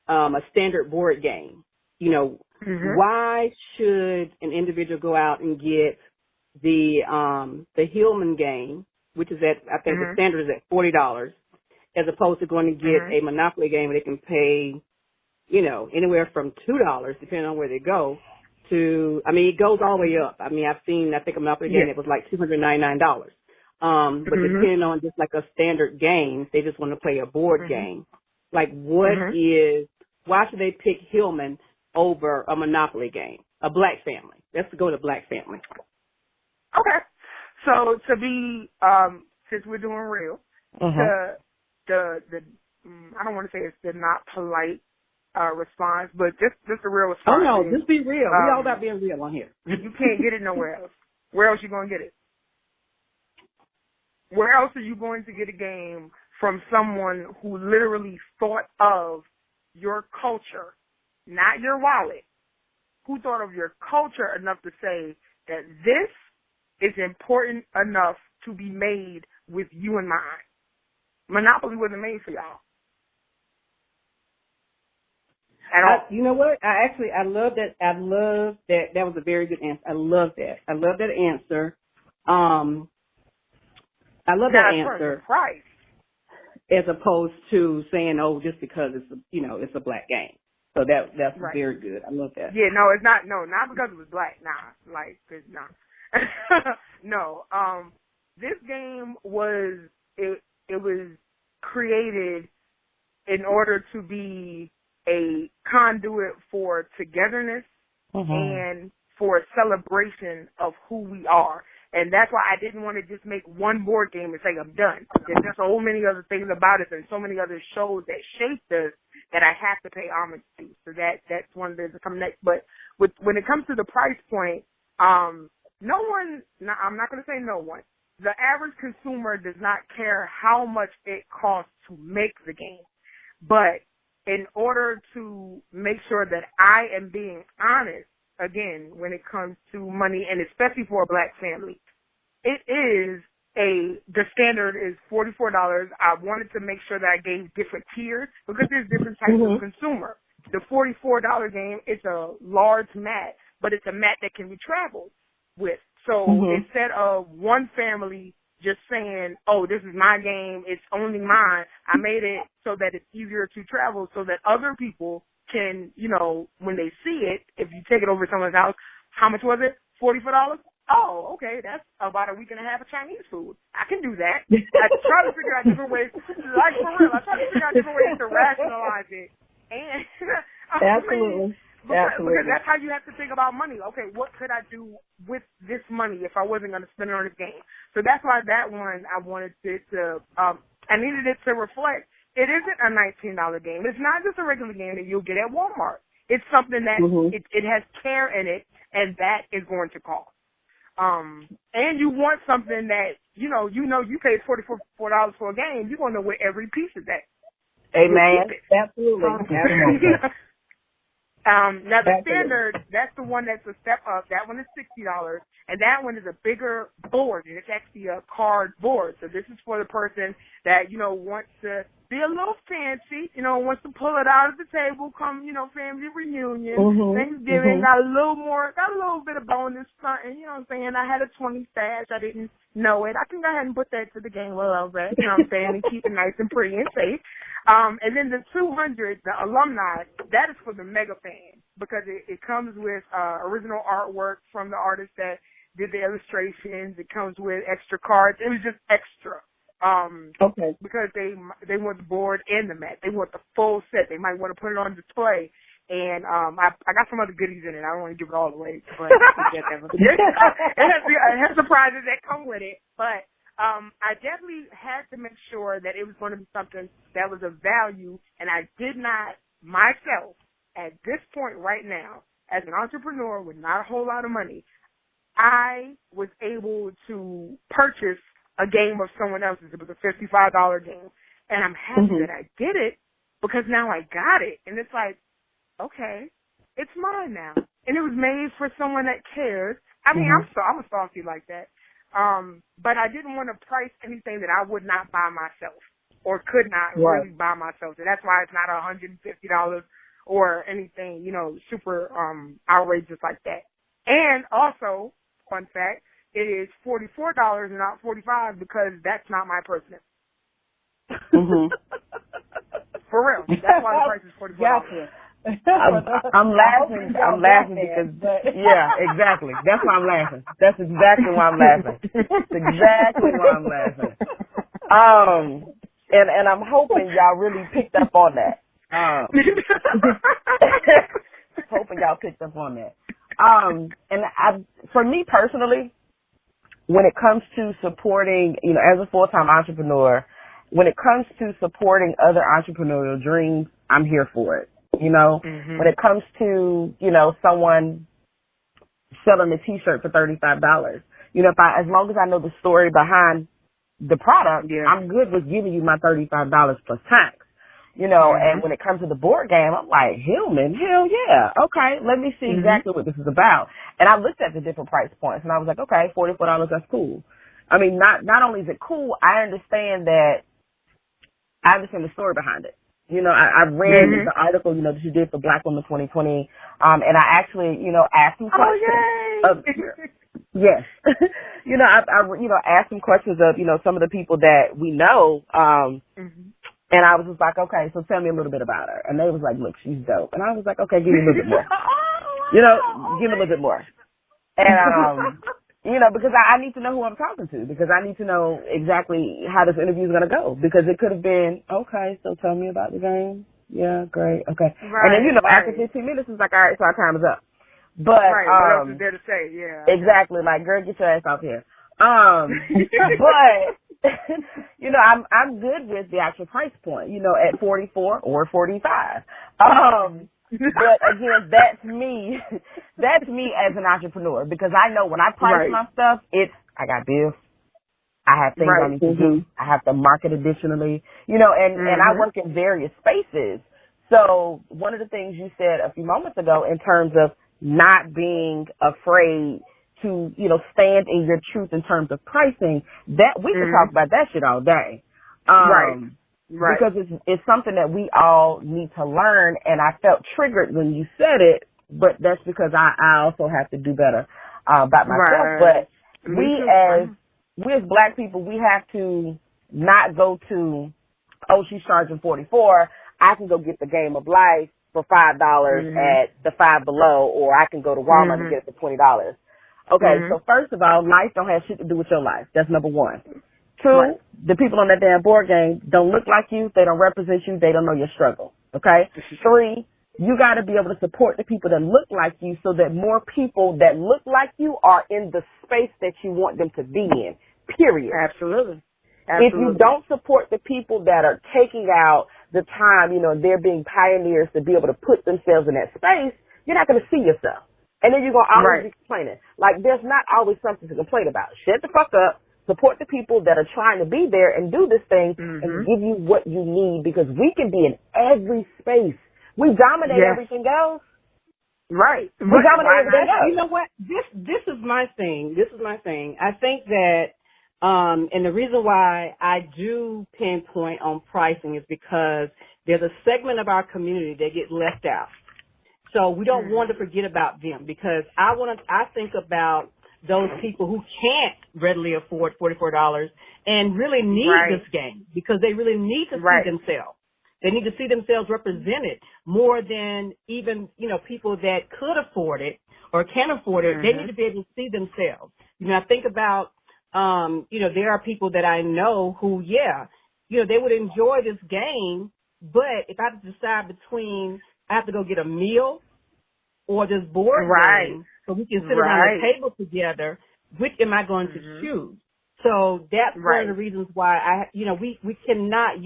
a standard board game, why should an individual go out and get the Hillman Game, which is I think the standard is at $40, as opposed to going to get a Monopoly game where they can pay, anywhere from $2, depending on where they go, to, it goes all the way up. I think a Monopoly game, it was like $299. But depending on just like a standard game, they just want to play a board game. Like why should they pick Hillman over a Monopoly game? A black family. Let's go to black family. Okay. So to be, since we're doing real, the I don't want to say it's the not polite response, but just a real response. Oh no, just be real. We all about being real on here. You can't get it nowhere else. Where else you gonna get it? Where else are you going to get a game from someone who literally thought of your culture, not your wallet, who thought of your culture enough to say that this is important enough to be made with you in mind? Monopoly wasn't made for y'all. At all. You know what? I love that. I love that. That was a very good answer. I love that. I love that answer. I love that answer. Price. As opposed to saying, "Oh, just because it's a black game." So that's very good. I love that. Yeah, no, it's not. No, not because it was black. Nah, like, nah. No. This game was it was created in order to be a conduit for togetherness and for a celebration of who we are. And that's why I didn't want to just make one board game and say I'm done. There's so many other things about it and so many other shows that shaped us that I have to pay homage to. So that's one that's coming next. But when it comes to the price point, I'm not going to say no one. The average consumer does not care how much it costs to make the game. But in order to make sure that I am being honest, again, when it comes to money, and especially for a black family, the standard is $44. I wanted to make sure that I gave different tiers because there's different types of consumer. The $44 game, it's a large mat, but it's a mat that can be traveled with. So instead of one family just saying, oh, this is my game, it's only mine, I made it so that it's easier to travel so that other people can, when they see it, if you take it over to someone's house, how much was it? $44? Oh, okay, that's about a week and a half of Chinese food. I can do that. I try to figure out different ways, like for real, I try to figure out different ways to rationalize it. And Absolutely. Because that's how you have to think about money. Okay, what could I do with this money if I wasn't going to spend it on this game? So that's why that one I wanted it to, I needed it to reflect. It isn't a $19 game. It's not just a regular game that you'll get at Walmart. It's something that it has care in it, and that is going to cost. And you want something that, you paid $44 for a game, you're going to know where every piece is at. Amen. Absolutely. Now the standard, that's the one that's a step up. That one is $60, and that one is a bigger board, and it's actually a card board. So this is for the person that, wants to be a little fancy, wants to pull it out of the table, come, family reunion, Thanksgiving, got a little bit of bonus something, you know what I'm saying? I had a 20 stash, I didn't know it. I can go ahead and put that to the game a little bit, you know what I'm saying, and keep it nice and pretty and safe. And then the 200, the alumni, that is for the mega fan because it comes with original artwork from the artist that did the illustrations. It comes with extra cards. It was just extra. Because they want the board and the mat. They want the full set. They might want to put it on display. And I got some other goodies in it. I don't want to give it all away, but it has surprises that come with it. But I definitely had to make sure that it was going to be something that was of value, and I did not myself, at this point right now, as an entrepreneur with not a whole lot of money, I was able to purchase a game of someone else's. It was a $55 game, and I'm happy that I did it because now I got it, and it's like, okay, it's mine now, and it was made for someone that cares. I mean, I'm a softy like that. But I didn't want to price anything that I would not buy myself or could not really buy myself. So that's why it's not $150 or anything, super outrageous like that. And also, fun fact, it is $44 and not $45 because that's not my person. For real. That's why the price is $44. Gotcha. I'm laughing. I'm laughing because, yeah, exactly. That's why I'm laughing. That's exactly why I'm laughing. That's exactly why I'm laughing. And I'm hoping y'all really picked up on that. Hoping y'all picked up on that. For me personally, when it comes to supporting, as a full-time entrepreneur, when it comes to supporting other entrepreneurial dreams, I'm here for it. When it comes to, someone selling a t-shirt for $35, as long as I know the story behind the product, I'm good with giving you my $35 plus tax. And when it comes to the board game, I'm like, Hillman, hell yeah. Okay, let me see exactly what this is about. And I looked at the different price points and I was like, okay, $44, that's cool. I mean, not only is it cool, I understand the story behind it. I read the article, that you did for Black Women 2020. And I actually, asked some questions. Yes. I asked some questions of, some of the people that we know. And I was just like, okay, so tell me a little bit about her. And they was like, look, she's dope. And I was like, okay, give me a little bit more. Give me a little bit more. And, because I need to know who I'm talking to, because I need to know exactly how this interview is going to go, because it could have been, okay, so tell me about the game. Yeah, great. Okay. Right, and then, after 15 minutes, it's like, all right, so our time is up. But, what else is there to say? Yeah. Exactly. Like, girl, get your ass off here. But, I'm good with the actual price point, at 44 or 45. But again, that's me as an entrepreneur, because I know when I price my stuff, I got bills. I have things I need to do. I have to market additionally, and I work in various spaces. So one of the things you said a few moments ago in terms of not being afraid to, stand in your truth in terms of pricing, that we can talk about that shit all day. Right. Because it's something that we all need to learn, and I felt triggered when you said it, but that's because I also have to do better about myself. But we as Black people, we have to not go to, oh, she's charging 44, I can go get the Game of Life for $5 at the Five Below, or I can go to Walmart and get it for $20. Okay, so first of all, life don't have shit to do with your life. That's number one. Two, the people on that damn board game don't look like you. They don't represent you. They don't know your struggle. Okay? Three, you got to be able to support the people that look like you so that more people that look like you are in the space that you want them to be in, period. Absolutely. If you don't support the people that are taking out the time, they're being pioneers to be able to put themselves in that space, you're not going to see yourself. And then you're going to always be complaining. Like, there's not always something to complain about. Shut the fuck up. Support the people that are trying to be there and do this thing and give you what you need, because we can be in every space. We dominate everything else. Right. We dominate everything else. You know what? This is my thing. I think that, and the reason why I do pinpoint on pricing is because there's a segment of our community that get left out. So we don't want to forget about them, because I think about those people who can't readily afford $44 and really need this game, because they really need to see themselves. They need to see themselves represented more than even, people that could afford it or can afford it. They need to be able to see themselves. I think about, there are people that I know who, they would enjoy this game, but if I have to decide between I have to go get a meal or this board game, so we can sit around the table together, which am I going to choose? So that's one of the reasons why we cannot,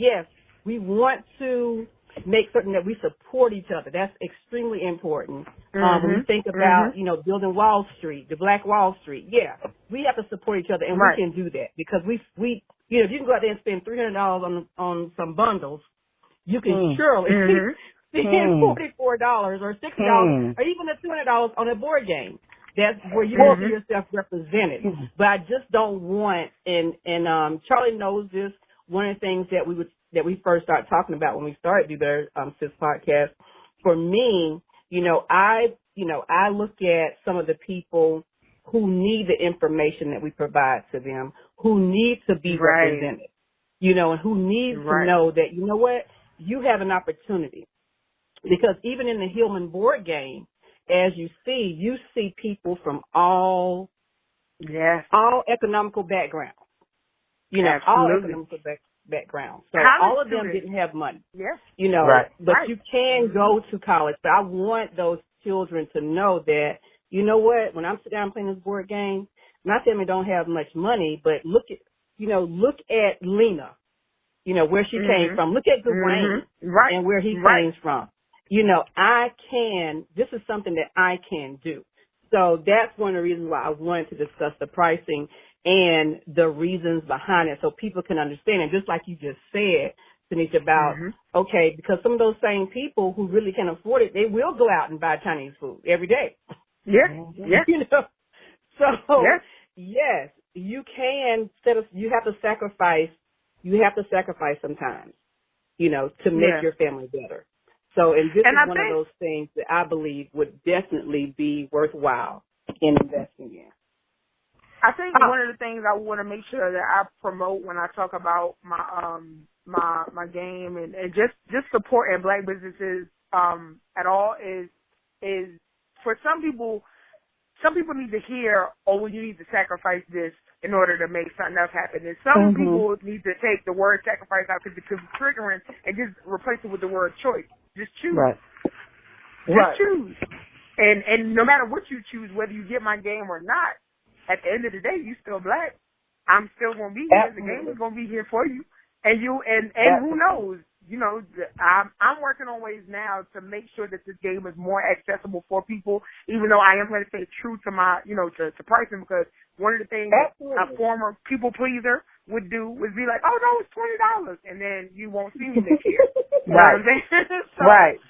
we want to make certain that we support each other. That's extremely important. When we think about, building Wall Street, the Black Wall Street, we have to support each other, and we can do that, because if you can go out there and spend $300 on some bundles, you can surely spend $44 or $60 or even $200 on a board game. That's where you will see yourself represented. But I just don't want, and Charlie knows this, one of the things that we first started talking about when we started Do Better Sis Podcast, for me, I look at some of the people who need the information that we provide to them, who need to be represented, and who needs to know that, you have an opportunity. Because even in the Hillman board game, as you see people from all economical backgrounds. You know, all economical backgrounds. So all of them didn't have money. Yes. You know, but you can go to college. But I want those children to know that, you know what, when I'm sitting down playing this board game, my family don't have much money, but look at Lena, you know, where she came from. Look at Dwayne and where he came from. You know, this is something that I can do. So that's one of the reasons why I wanted to discuss the pricing and the reasons behind it so people can understand. And just like you just said, Tanisha, about, okay, because some of those same people who really can afford it, they will go out and buy Chinese food every day. Yeah. You know, so yes, you can you have to sacrifice sometimes, you know, to make your family better. So, and this is one of those things that I believe would definitely be worthwhile in investing in. I think one of the things I want to make sure that I promote when I talk about my game and just supporting Black businesses at all is for some people need to hear, oh, you need to sacrifice this in order to make something else happen. And some people need to take the word sacrifice out because it's triggering and just replace it with the word choice. Just choose. Just choose. And no matter what you choose, whether you get my game or not, at the end of the day, you still Black. I'm still going to be here. The game is going to be here for you. And who knows? You know, I'm working on ways now to make sure that this game is more accessible for people, even though I am going to stay true to my, you know, to pricing, because one of the things a former people pleaser would do would be like, oh, no, it's $20, and then you won't see me next year. You know what I'm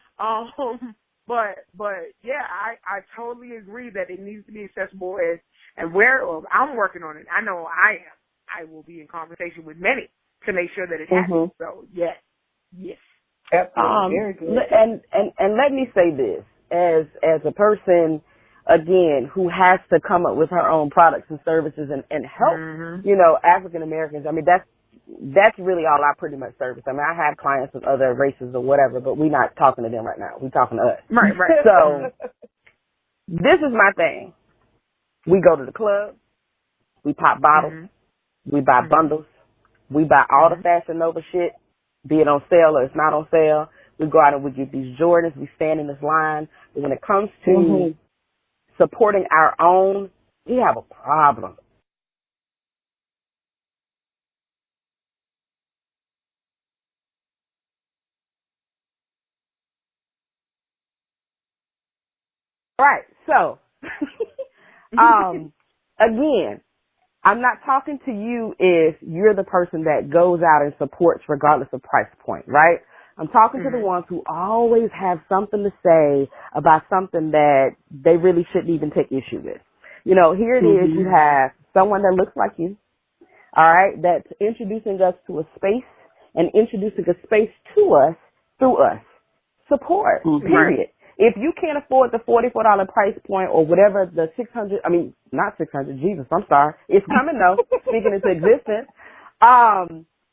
saying? But yeah, I totally agree that it needs to be accessible and where I'm working on it. I know I am. I will be in conversation with many to make sure that it happens. So yes. Absolutely. Very good. And let me say this, as a person, again, who has to come up with her own products and services and help, you know, African Americans. I mean, that's really all I pretty much service. I mean, I have clients of other races or whatever, but we're not talking to them right now. We're talking to us. Right. So this is my thing. We go to the club. We pop bottles. We buy bundles. We buy all the Fashion Nova shit, be it on sale or it's not on sale. We go out and we get these Jordans. We stand in this line. But when it comes to supporting our own, we have a problem. All right. So, again, I'm not talking to you if you're the person that goes out and supports regardless of price point, right? I'm talking to the ones who always have something to say about something that they really shouldn't even take issue with. You know, here it is. You have someone that looks like you, all right, that's introducing us to a space and introducing a space to us through us. Support, period. If you can't afford the $44 price point or whatever the not 600, Jesus, I'm sorry. It's coming though, speaking into existence.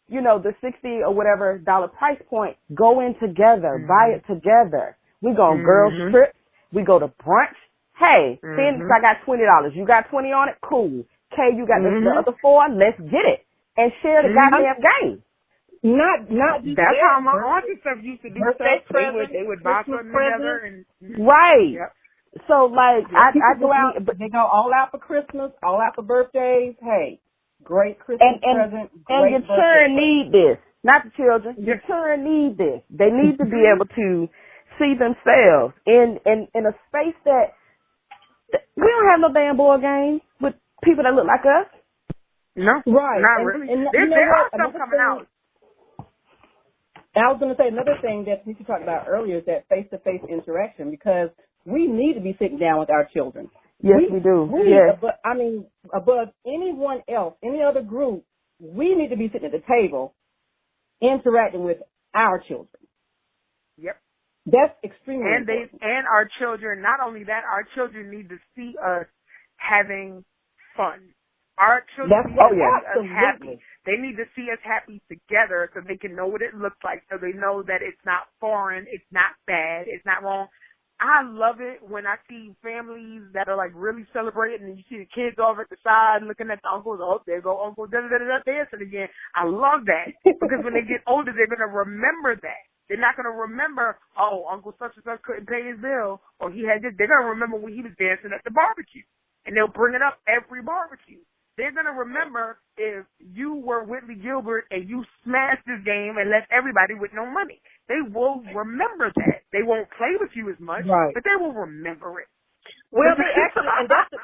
You know, the $60 or whatever dollar price point, go in together, buy it together. We go on girls trips. We go to brunch. Hey, Phoenix, I got $20. You got 20 on it? Cool. Kay, you got the other 4? Let's get it. And share the goddamn game. Not just that's how my auntie stuff used to do stuff. They would buy something together and So like I go out, but they go all out for Christmas, all out for birthdays. Hey, great Christmas present. And your children need this, not the children. Your children need this. They need to be able to see themselves in a space that we don't have no damn board games with people that look like us. No, right? Not really. There are some coming out. I was going to say another thing that we talked about earlier is that face-to-face interaction, because we need to be sitting down with our children. Yes, we do. Above anyone else, any other group, we need to be sitting at the table interacting with our children. Yep. That's extremely important. And our children, not only that, our children need to see us having fun. Our children need to see us absolutely. happy. They need to see us happy together so they can know what it looks like, so they know that it's not foreign, it's not bad, it's not wrong. I love it when I see families that are like really celebrating and you see the kids over at the side looking at the uncles. Oh, there go Uncle dancing again. I love that because when they get older, they're going to remember that. They're not going to remember, oh, Uncle such and such couldn't pay his bill or he had this. They're going to remember when he was dancing at the barbecue, and they'll bring it up every barbecue. They're going to remember if you were Whitley Gilbert and you smashed this game and left everybody with no money. They will remember that. They won't play with you as much, but they will remember it. Well, they actually, and that's the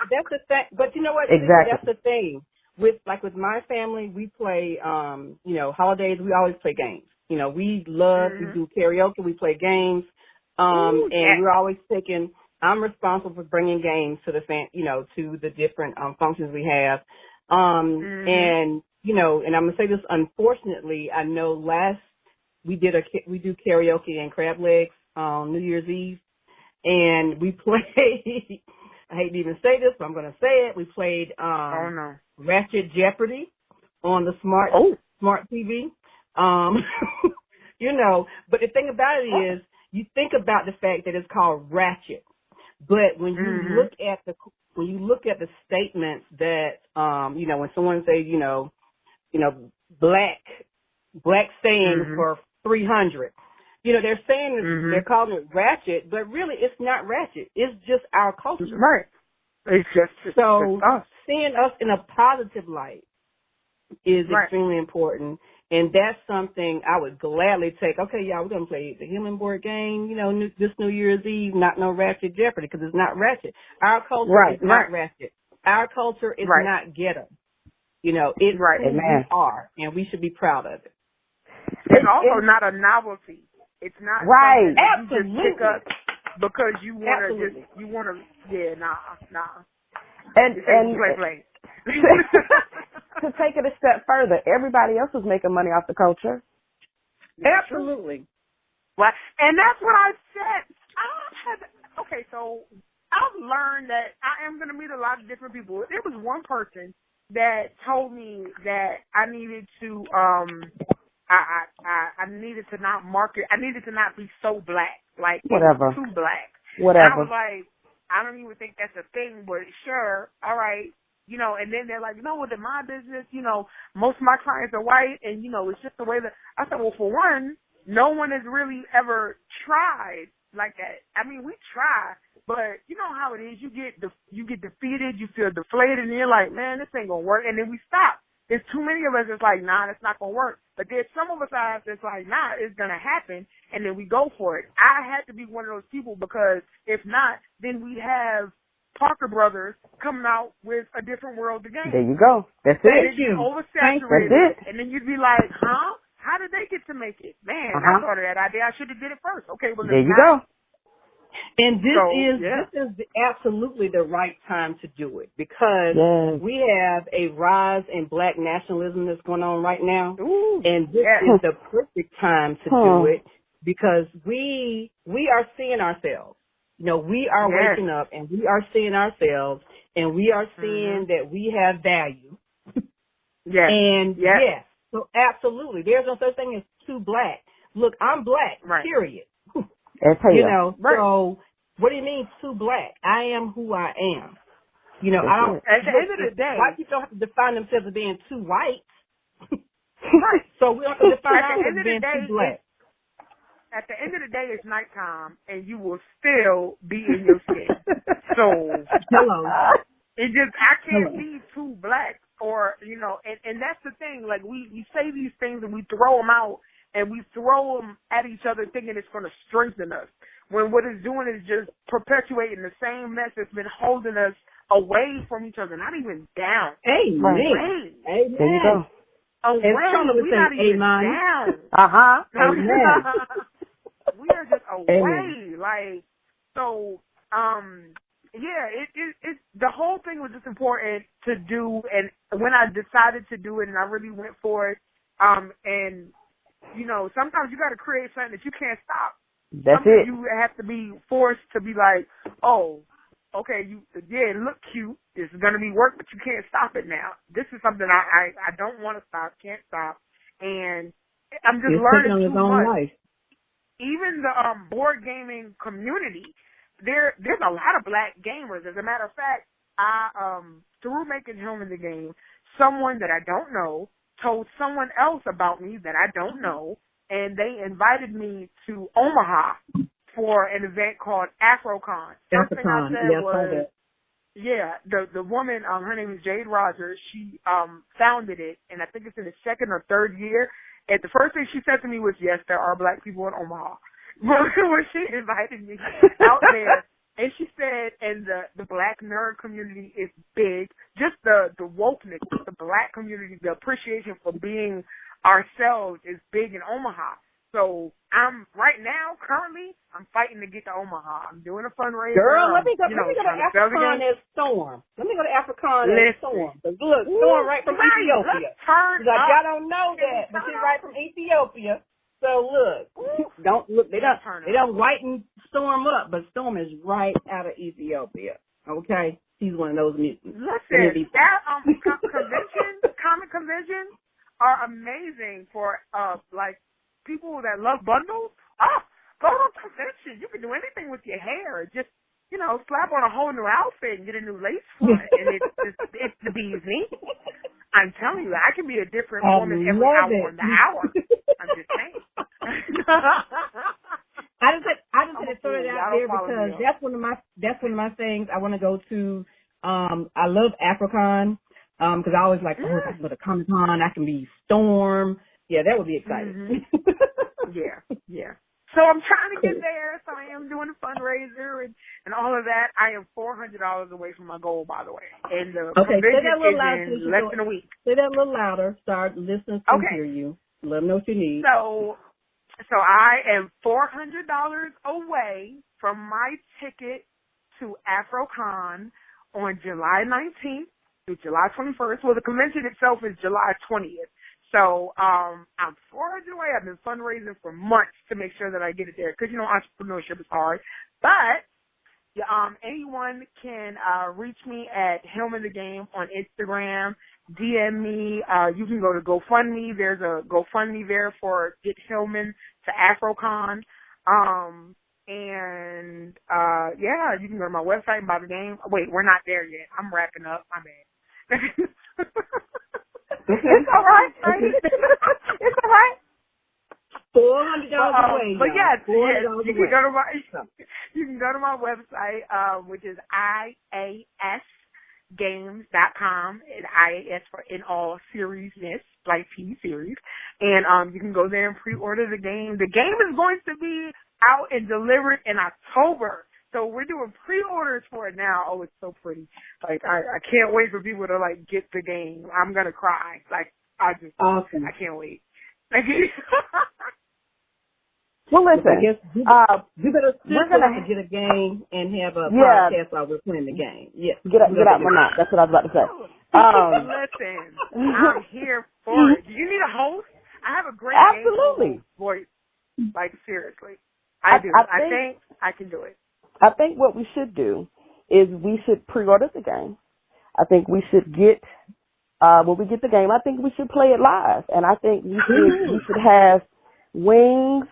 thing. But you know what? Exactly. That's the thing. With my family, we play, holidays, we always play games. You know, we love, we do karaoke, we play games, we're always I'm responsible for bringing games to to the different functions we have. And, and I'm going to say this, unfortunately, I know we do karaoke and crab legs on New Year's Eve, and we played, I hate to even say this, but I'm going to say it, we played Ratchet Jeopardy on the smart TV. But the thing about it is, you think about the fact that it's called Ratchet, but when you look at the statements that when someone says black sayings for 300, they're saying they're calling it ratchet, but really it's not ratchet. It's just our culture, right? It's just us. Seeing us in a positive light is extremely important. And that's something I would gladly take. Okay, y'all, we're going to play the Hillman board game, this New Year's Eve, not no Ratchet Jeopardy, because it's not ratchet. Our culture is not ratchet. Our culture is not ghetto. It's who we are, and we should be proud of it. It's also not a novelty. It's not right. Absolutely. You just pick up because you want to nah. And play. To take it a step further, everybody else is making money off the culture. Absolutely. Well, and that's what I said. So I've learned that I am going to meet a lot of different people. There was one person that told me that I needed to, I needed to not market. I needed to not be so black, like whatever, too black. Whatever. And I was like, I don't even think that's a thing, but sure, all right. And then they're like, in my business, most of my clients are white, and, it's just the way that, I said, well, for one, no one has really ever tried like that. I mean, we try, but you know how it is. You get defeated, you feel deflated, and you're like, man, this ain't going to work, and then we stop. There's too many of us that's like, nah, that's not going to work. But there's some of us that's like, nah, it's going to happen, and then we go for it. I had to be one of those people because if not, then we'd have Parker Brothers coming out with a different world of game. There you go. That's it. And it's oversaturated. That's it. And then you'd be like, huh? How did they get to make it? Man, I thought of that idea. I should have did it first. Okay, well, there you go. And this is absolutely the right time to do it because we have a rise in black nationalism that's going on right now. Ooh, and this is the perfect time to do it because we are seeing ourselves. We are waking up and we are seeing ourselves and we are seeing that we have value. So absolutely. There's no such thing as too black. Look, I'm black, period. So what do you mean too black? I am who I am. I don't. At the end of the day, white people don't have to define themselves as being too white. So we don't have to define ourselves as being too black. At the end of the day, it's nighttime, and you will still be in your skin. So, I can't be too black, and that's the thing. Like, we say these things, and we throw them out, and we throw them at each other thinking it's going to strengthen us, when what it's doing is just perpetuating the same mess that's been holding us away from each other, not even down. Amen. There you go. Away. We're not even down. Amen. We are just away. Like, so, it's the whole thing was just important to do. And when I decided to do it and I really went for it, and, sometimes you got to create something that you can't stop. That's it. You have to be forced to be like, oh, okay, it look cute. This is going to be work, but you can't stop it now. This is something I don't want to stop, can't stop. And I'm just learning too much. Life. Even the board gaming community, there's a lot of black gamers. As a matter of fact, through making Hillman Game, someone that I don't know told someone else about me that I don't know, and they invited me to Omaha for an event called AfroCon. First thing I said was, the woman, her name is Jade Rogers. She founded it, and I think it's in the second or third year. And the first thing she said to me was, yes, there are black people in Omaha. When she invited me out there, and she said, and the black nerd community is big. Just the wokeness, the black community, the appreciation for being ourselves is big in Omaha. So I'm currently fighting to get to Omaha. I'm doing a fundraiser. Girl, let me go to AfroCon as Storm. Let me go to AfroCon as Storm. Look, Storm right from Ethiopia. I don't know that, but she's right from Ethiopia. So look, they don't whiten Storm up, but Storm is right out of Ethiopia. Okay, she's one of those mutants. Listen, that comic conventions are amazing for people that love bundles. Go to a convention. You can do anything with your hair. Just, slap on a whole new outfit and get a new lace front, and it's the bee's knees. I'm telling you, I can be a different woman every hour in the hour. I'm just saying. I just had to throw it out there because that's one of my things I want to go to. I love AfroCon because I always if I can go to Comic-Con, I can be Storm. Yeah, that would be exciting. Mm-hmm. Yeah. So I'm trying to get there. So I am doing a fundraiser and all of that. I am $400 away from my goal, by the way. And the convention is in less than a week. Say that a little louder. Start listening to hear you. Let them know what you need. So I am $400 away from my ticket to AfroCon on July 19th through July 21st. Well, the convention itself is July 20th. So I'm 400 away. I've been fundraising for months to make sure that I get it there because, entrepreneurship is hard. But anyone can reach me at Hillman Game on Instagram, DM me. You can go to GoFundMe. There's a GoFundMe there for Get Hillman to AfroCon. You can go to my website and buy the game. Wait, we're not there yet. I'm wrapping up. My bad. It's all right, right? It's all right. $400 away. But yes, you can go to my website, which is iasgames.com. And IAS for In All Series-Ness, like TV series. And you can go there and pre-order the game. The game is going to be out and delivered in October. So we're doing pre-orders for it now. Oh, it's so pretty. I can't wait for people to get the game. I'm gonna cry. Awesome. I can't wait. Well, listen. You better get a game and have a podcast while we're playing the game. Yes. Get out my mouth. That's what I was about to say. Listen, I'm here for it. Do you need a host? I have a great game voice. Seriously. I do. I think I can do it. I think what we should do is we should pre-order the game. I think we should get, when we get the game, I think we should play it live. And I think we should have wings,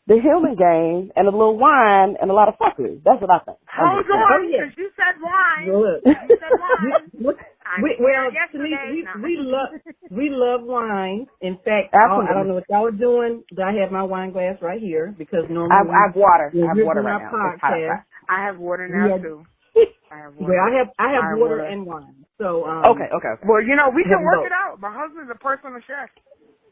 the Hillman Game, and a little wine and a lot of fuckers. That's what I think. Hold on, because you said wine. You said wine. We love wine. In fact, I don't know what y'all are doing, but I have my wine glass right here because normally I have water. I have water right now. I have water now too. I have water and wine. So okay. Well, we can work it out. My husband's a personal chef.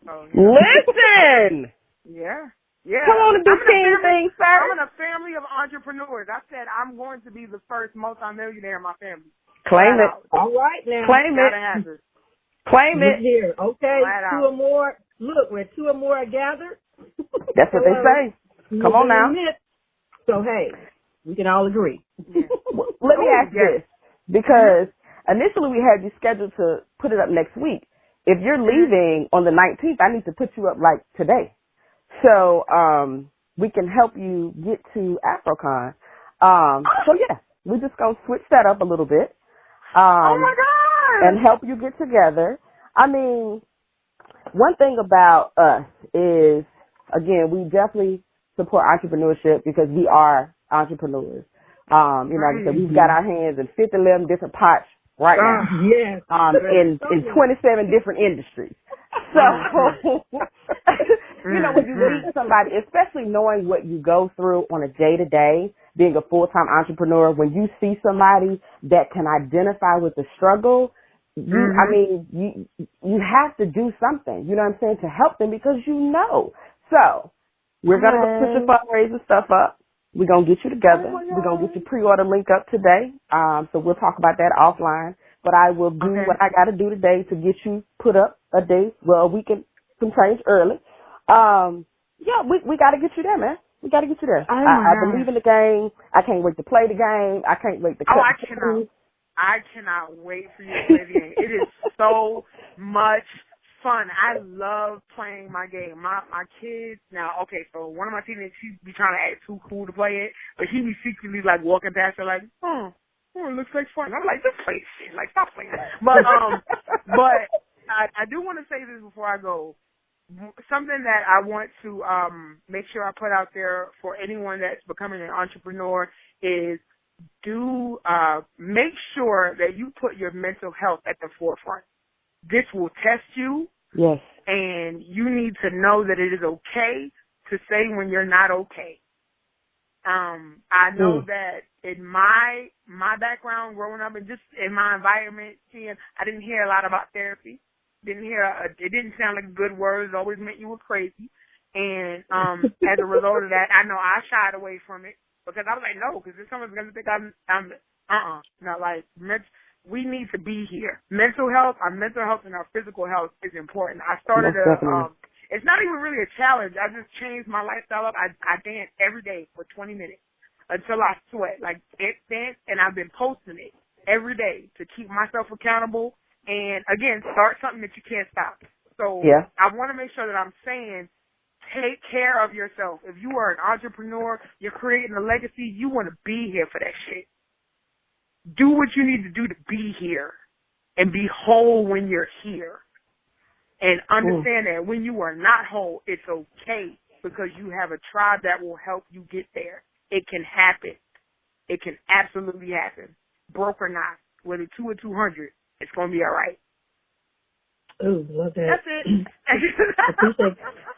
So, Listen. Yeah. Come on and do team things, sir. I'm in a family of entrepreneurs. I said I'm going to be the first multimillionaire in my family. Claim it. All right now. Claim it. Claim it. Here. Okay. Two or more. Look, where two or more are gathered. That's what they say. Come on now. So, hey, we can all agree. Let me ask this, because initially we had you scheduled to put it up next week. If you're leaving on the 19th, I need to put you up today. So we can help you get to AfroCon. So, yeah. we're just going to switch that up a little bit. Oh, my God. And help you get together. I mean, one thing about us is, again, we definitely support entrepreneurship because we are entrepreneurs. Like I said, we've got our hands in 50, 11 different pots right now. Yes. In 27 different industries. So, when you meet somebody, especially knowing what you go through on a day-to-day, being a full-time entrepreneur, when you see somebody that can identify with the struggle, you have to do something, you know what I'm saying, to help them because you know. So, we're going to go put your fundraising stuff up. We're going to get you together. We're going to get your pre-order link up today. So we'll talk about that offline. But I will do what I got to do today to get you put up a day. Well, we can change early. We got to get you there, man. We got to get you there. I believe in the game. I can't wait to play the game. I can't wait to I cannot wait for you to play the game. It is so much fun. I love playing my game. My kids now, so one of my teenagers, he be trying to act too cool to play it, but he be secretly like walking past her like, it looks like fun. I'm like, just play this shit. Like, stop playing. But I do want to say this before I go. Something that I want to make sure I put out there for anyone that's becoming an entrepreneur is make sure that you put your mental health at the forefront. This will test you. Yes. And you need to know that it is okay to say when you're not okay. I know that in my background growing up and just in my environment, I didn't hear a lot about therapy. It didn't sound like good words. It always meant you were crazy. And as a result of that, I know I shied away from it because I was like, no, because someone's going to think I'm not like, we need to be here. Our mental health and our physical health is important. I started it's not even really a challenge. I just changed my lifestyle up. I dance every day for 20 minutes until I sweat. Like, dance, and I've been posting it every day to keep myself accountable. And, again, start something that you can't stop. So I want to make sure that I'm saying take care of yourself. If you are an entrepreneur, you're creating a legacy, you want to be here for that shit. Do what you need to do to be here and be whole when you're here. And understand that when you are not whole, it's okay because you have a tribe that will help you get there. It can happen. It can absolutely happen. Broke or not, whether 2 or 200, it's going to be all right. Oh, love that. That's it.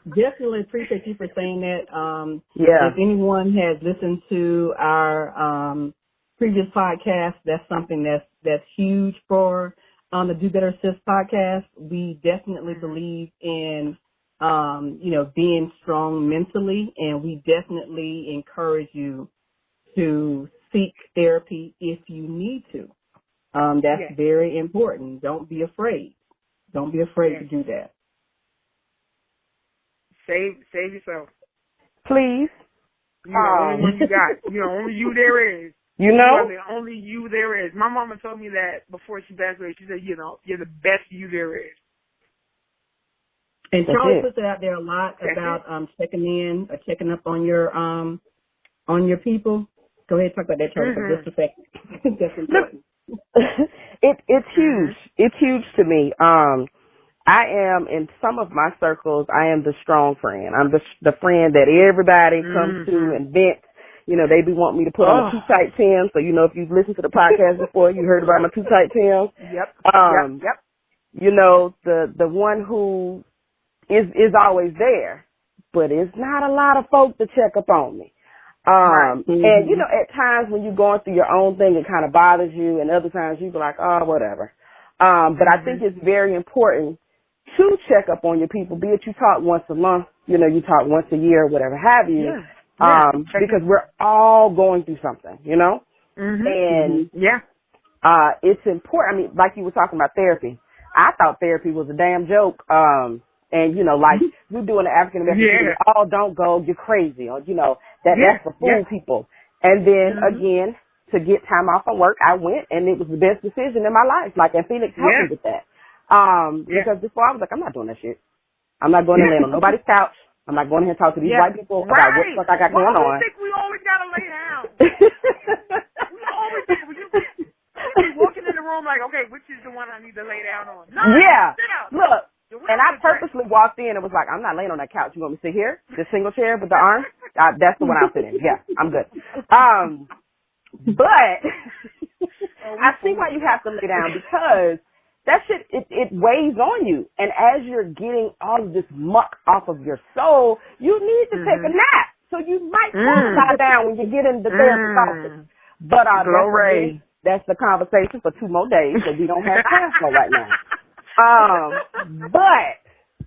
Definitely appreciate you for saying that. If anyone has listened to our previous podcast, that's something that's huge for the Do Better Sis podcast. We definitely believe in being strong mentally, and we definitely encourage you to seek therapy if you need to. That's very important. Don't be afraid. Don't be afraid to do that. Save yourself. Please. You know, only one you got. You know, only you there is. You know? Only you there is. My mama told me that before she passed away. She said, you're the best you there is. And Charlie puts it out there a lot about checking up on your people. Go ahead and talk about that, Charlie, for just a second. That's important. It's huge. It's huge to me. I am, in some of my circles, I am the strong friend. I'm the friend that everybody comes to and vents. You know, they be wanting me to put on a too tight Tim. So, you know, if you've listened to the podcast before, you heard about my too tight Tim. Yep. You know, the one who is always there, but it's not a lot of folk to check up on me. And, you know, at times when you're going through your own thing, it kind of bothers you, and other times you be like, oh, whatever. But I think it's very important to check up on your people, be it you talk once a month, you know, you talk once a year, whatever have you, because we're all going through something, you know? And it's important. I mean, like you were talking about therapy. I thought therapy was a damn joke. And, you know, like, we're doing the African American people, oh, don't go, you're crazy. Or, you know, that's for fool people. And then, again, to get time off from work, I went, and it was the best decision in my life. Like, and Phoenix helped me with that. Because before I was like, I'm not doing that shit. I'm not going to lay on nobody's couch. I'm not going to here and talk to these white people about what the fuck I got going on. I think we always got to lay down. We always okay, which is the one I need to lay down on? No, yeah. sit down. Look, and I purposely walked in and was like, I'm not laying on that couch. You want me to sit here? This single chair with the arm? That's the one I'll sit in. Yeah, I'm good. But I see why you have to lay down, because that shit, it weighs on you. And as you're getting all of this muck off of your soul, you need to take a nap. So you might lie down when you get in the therapist's office. But that's the conversation for 2 more days that we don't have time for right now. But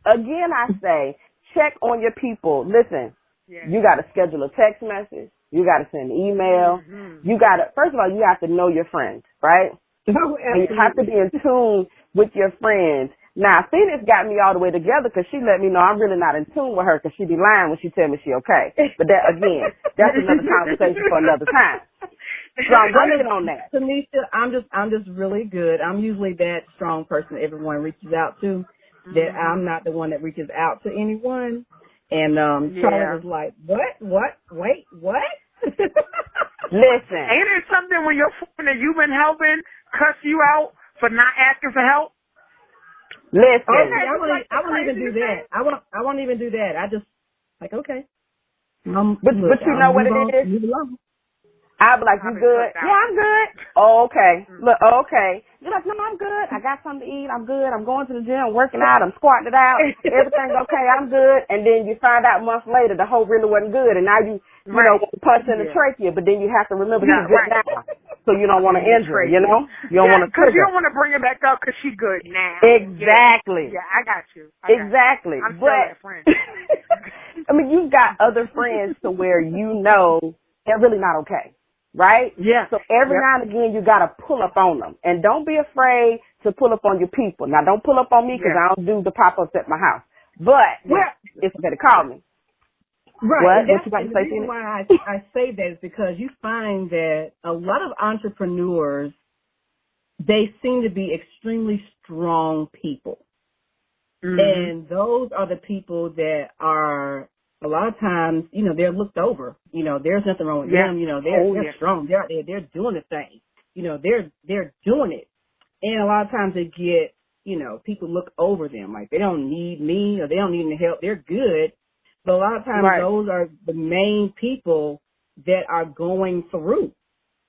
again, I say, check on your people. Listen, you got to schedule a text message. You got to send an email. You got to, first of all, you have to know your friends, right? And you have to be in tune with your friends. Now, Phoenix got me all the way together because she let me know I'm really not in tune with her, because she be lying when she tell me she okay. But that, again, that's another conversation for another time. So I'm working on that. Tanisha, I'm just really good. I'm usually that strong person that everyone reaches out to. That I'm not the one that reaches out to anyone. And Charlotte was like, what? Wait, what? Listen. Ain't it something when your friend that you've been helping cuss you out for not asking for help? Listen. Okay, I won't even do that. I won't even do that. I just like, okay. But you know what it is? I'll be like, you good? Yeah, I'm good. Oh, okay. Look, okay. You're like, no, I'm good. I got something to eat. I'm good. I'm going to the gym, working out. I'm squatting it out. Everything's okay. I'm good. And then you find out months later the hope really wasn't good. And now you know, punch in the trachea. But then you have to remember she's good now. So you don't want to injure her, you know? You don't want to trigger. Because you don't want to bring her back up because she's good now. Exactly. Yeah, I got you. Exactly. I'm still that friend. I mean, you've got other friends to where you know they're really not okay. Right? Yeah. So every now and again, you got to pull up on them. And don't be afraid to pull up on your people. Now, don't pull up on me because I don't do the pop-ups at my house. But it's okay to call me. Right. What you got to say? The reason why I say that is because you find that a lot of entrepreneurs, they seem to be extremely strong people. And those are the people that are, a lot of times, you know, they're looked over. You know, there's nothing wrong with them. You know, they're strong. They're doing the thing. You know, they're doing it. And a lot of times they get, you know, people look over them. Like, they don't need me or they don't need any help. They're good. But a lot of times those are the main people that are going through,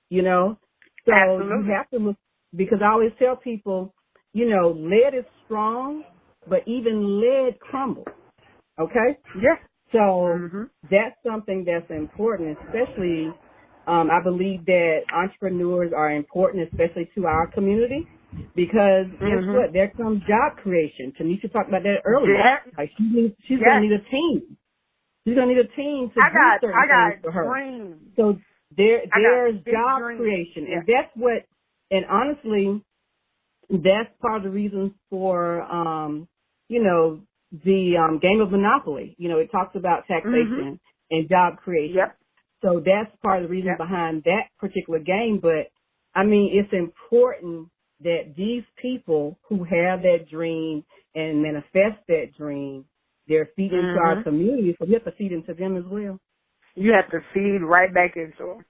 you know. So you have to look, because I always tell people, you know, lead is strong, but even lead crumbles. Okay? Yeah. So that's something that's important, especially I believe that entrepreneurs are important, especially to our community, because guess what? There comes job creation. Tanisha talked about that earlier. Yeah. Like she's going to need a team. She's going to need a team to do certain things for her. Dreams. So there's job creation. And that's what, and honestly, that's part of the reason for, you know, the game of Monopoly. You know, it talks about taxation and job creation. Yep. So that's part of the reason behind that particular game. But, I mean, it's important that these people who have that dream and manifest that dream, they're feeding into our community. So we have to feed into them as well. You have to feed right back into them.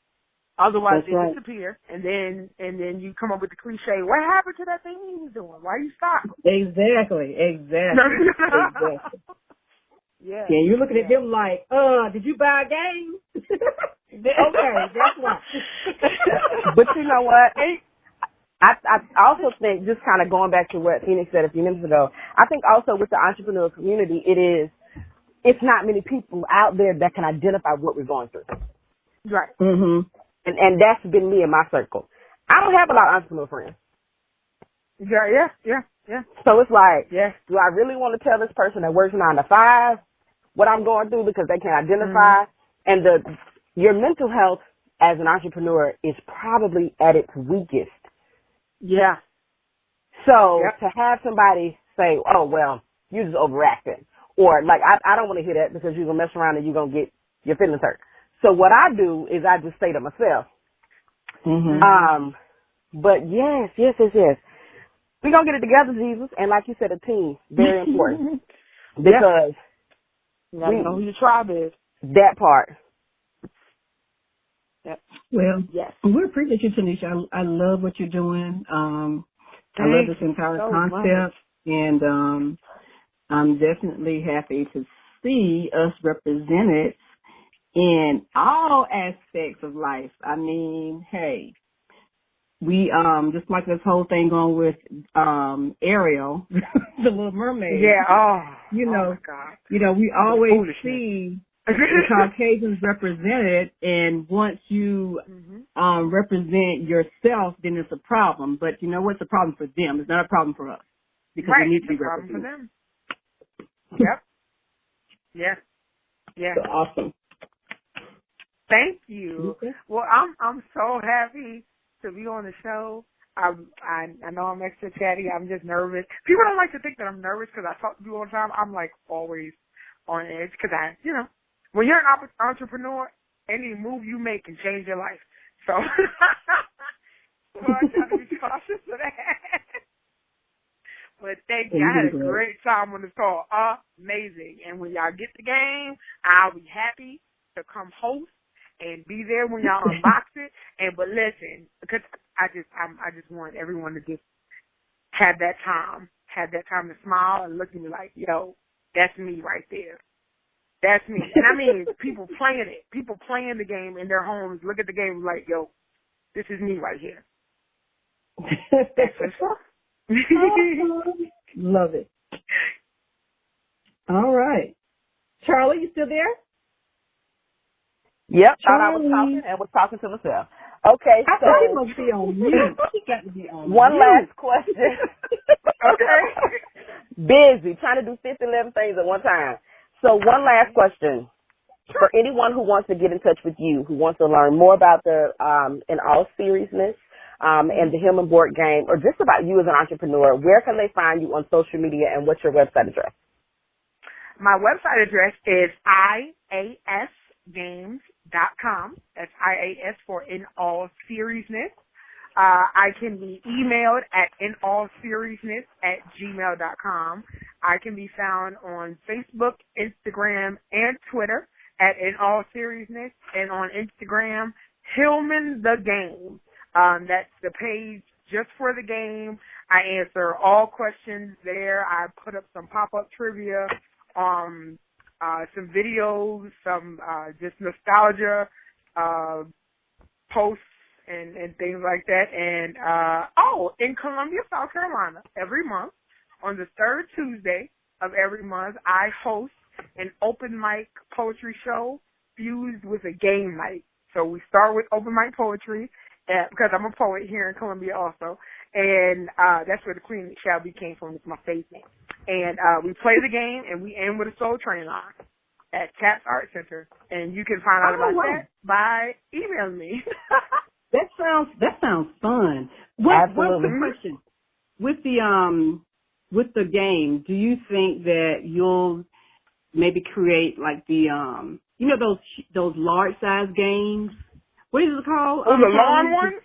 Otherwise, they right. disappear, and then you come up with the cliche, what happened to that thing he was doing? Why you stop? Exactly. Yeah. And you're looking at them like, did you buy a game? Okay, that's why. But you know what? I also think, just kind of going back to what Phoenix said a few minutes ago, I think also with the entrepreneurial community, it's not many people out there that can identify what we're going through. Right. Mm-hmm. And that's been me in my circle. I don't have a lot of entrepreneur friends. Yeah. So it's like, do I really want to tell this person that works 9 to 5 what I'm going through because they can identify? And your mental health as an entrepreneur is probably at its weakest. Yeah. So to have somebody say, oh, well, you just overacting. Or like, I don't want to hear that because you're going to mess around and you're going to get your feelings hurt. So what I do is I just say to myself, but yes. We're going to get it together, Jesus. And like you said, a team, very important. Because you know who your tribe is. That part. Yep. Well, we appreciate you, Tanisha. I love what you're doing. I love this entire concept, and I'm definitely happy to see us represented in all aspects of life. I mean, hey, we just like this whole thing going with Ariel, the Little Mermaid. Yeah. You know, my God. You know, we always see the Caucasians represented, and once you represent yourself, then it's a problem. But you know what's a problem for them? It's not a problem for us because we need to be represented. For them. Yep. Yeah. Yeah. So awesome. Thank you. Well, I'm so happy to be on the show. I know I'm extra chatty. I'm just nervous. People don't like to think that I'm nervous because I talk to you all the time. I'm like always on edge because when you're an entrepreneur, any move you make can change your life. So, I try to be cautious of that. But thank you. I had a great time on the call. Amazing. And when y'all get the game, I'll be happy to come host and be there when y'all unbox it. But listen, because I just want everyone to just have that time to smile and look at me like, yo, that's me right there. That's me. And I mean, people playing the game in their homes, look at the game like, yo, this is me right here. That's what's up. Love it. All right. Charlie, you still there? Yep, thought I was talking and was talking to myself. Okay, I thought he must be on mute. He got to be on one mute. last question. Okay. Busy, trying to do 50, 11 things at one time. So one last question. For anyone who wants to get in touch with you, who wants to learn more about the In All Series-Ness and the Hillman board game, or just about you as an entrepreneur, where can they find you on social media, and what's your website address? My website address is iasgames.com. That's IAS for In All Series-Ness. I can be emailed at inallseriesness@gmail.com. I can be found on Facebook, Instagram, and Twitter at In All Series-Ness, and on Instagram, Hillman the Game. That's the page just for the game. I answer all questions there. I put up some pop-up trivia, some videos, some just nostalgia posts and things like that. And in Columbia, South Carolina, every month on the third Tuesday of every month, I host an open mic poetry show fused with a game night. So we start with open mic poetry because I'm a poet here in Columbia also, and that's where the Queen Shall Be came from. It's my faith name. And we play the game, and we end with a soul train on at Taps Art Center. And you can find out about that by emailing me. That sounds fun. One quick question. With the game, do you think that you'll maybe create like the those large size games? What is it called? Oh, the long ones?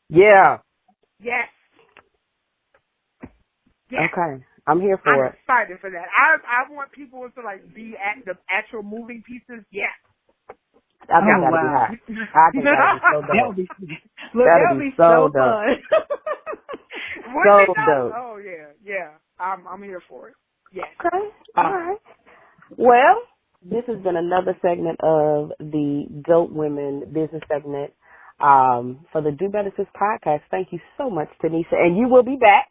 Yeah. Yes. Okay. I'm here for it. I'm excited for that. I want people to like be at the actual moving pieces. Yes. I think that'd be hot. I think that'd be so dope. That'd be so fun. So dope. Oh yeah. I'm here for it. Yes. Okay. All right. Well, this has been another segment of the Dope Women business segment for the Do Better Sis Podcast. Thank you so much, Tanisha, and you will be back.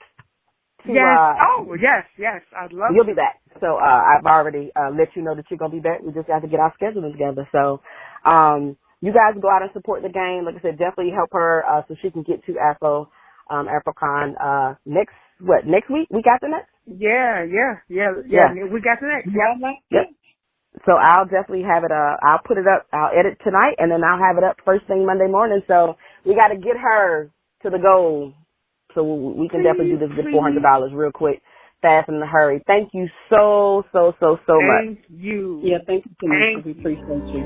Yes. I'd love. You'll be back. So I've already let you know that you're gonna be back. We just have to get our scheduling together. So you guys go out and support the game. Like I said, definitely help her so she can get to AfroCon next week? Week after next? Yeah. We got the next. Yep. So I'll definitely have it. I'll put it up. I'll edit tonight, and then I'll have it up first thing Monday morning. So we got to get her to the goal. So we can definitely do this for $400 real quick, fast and in a hurry. Thank you so much. Thank you. Yeah, thank you, Tanisha. We appreciate you.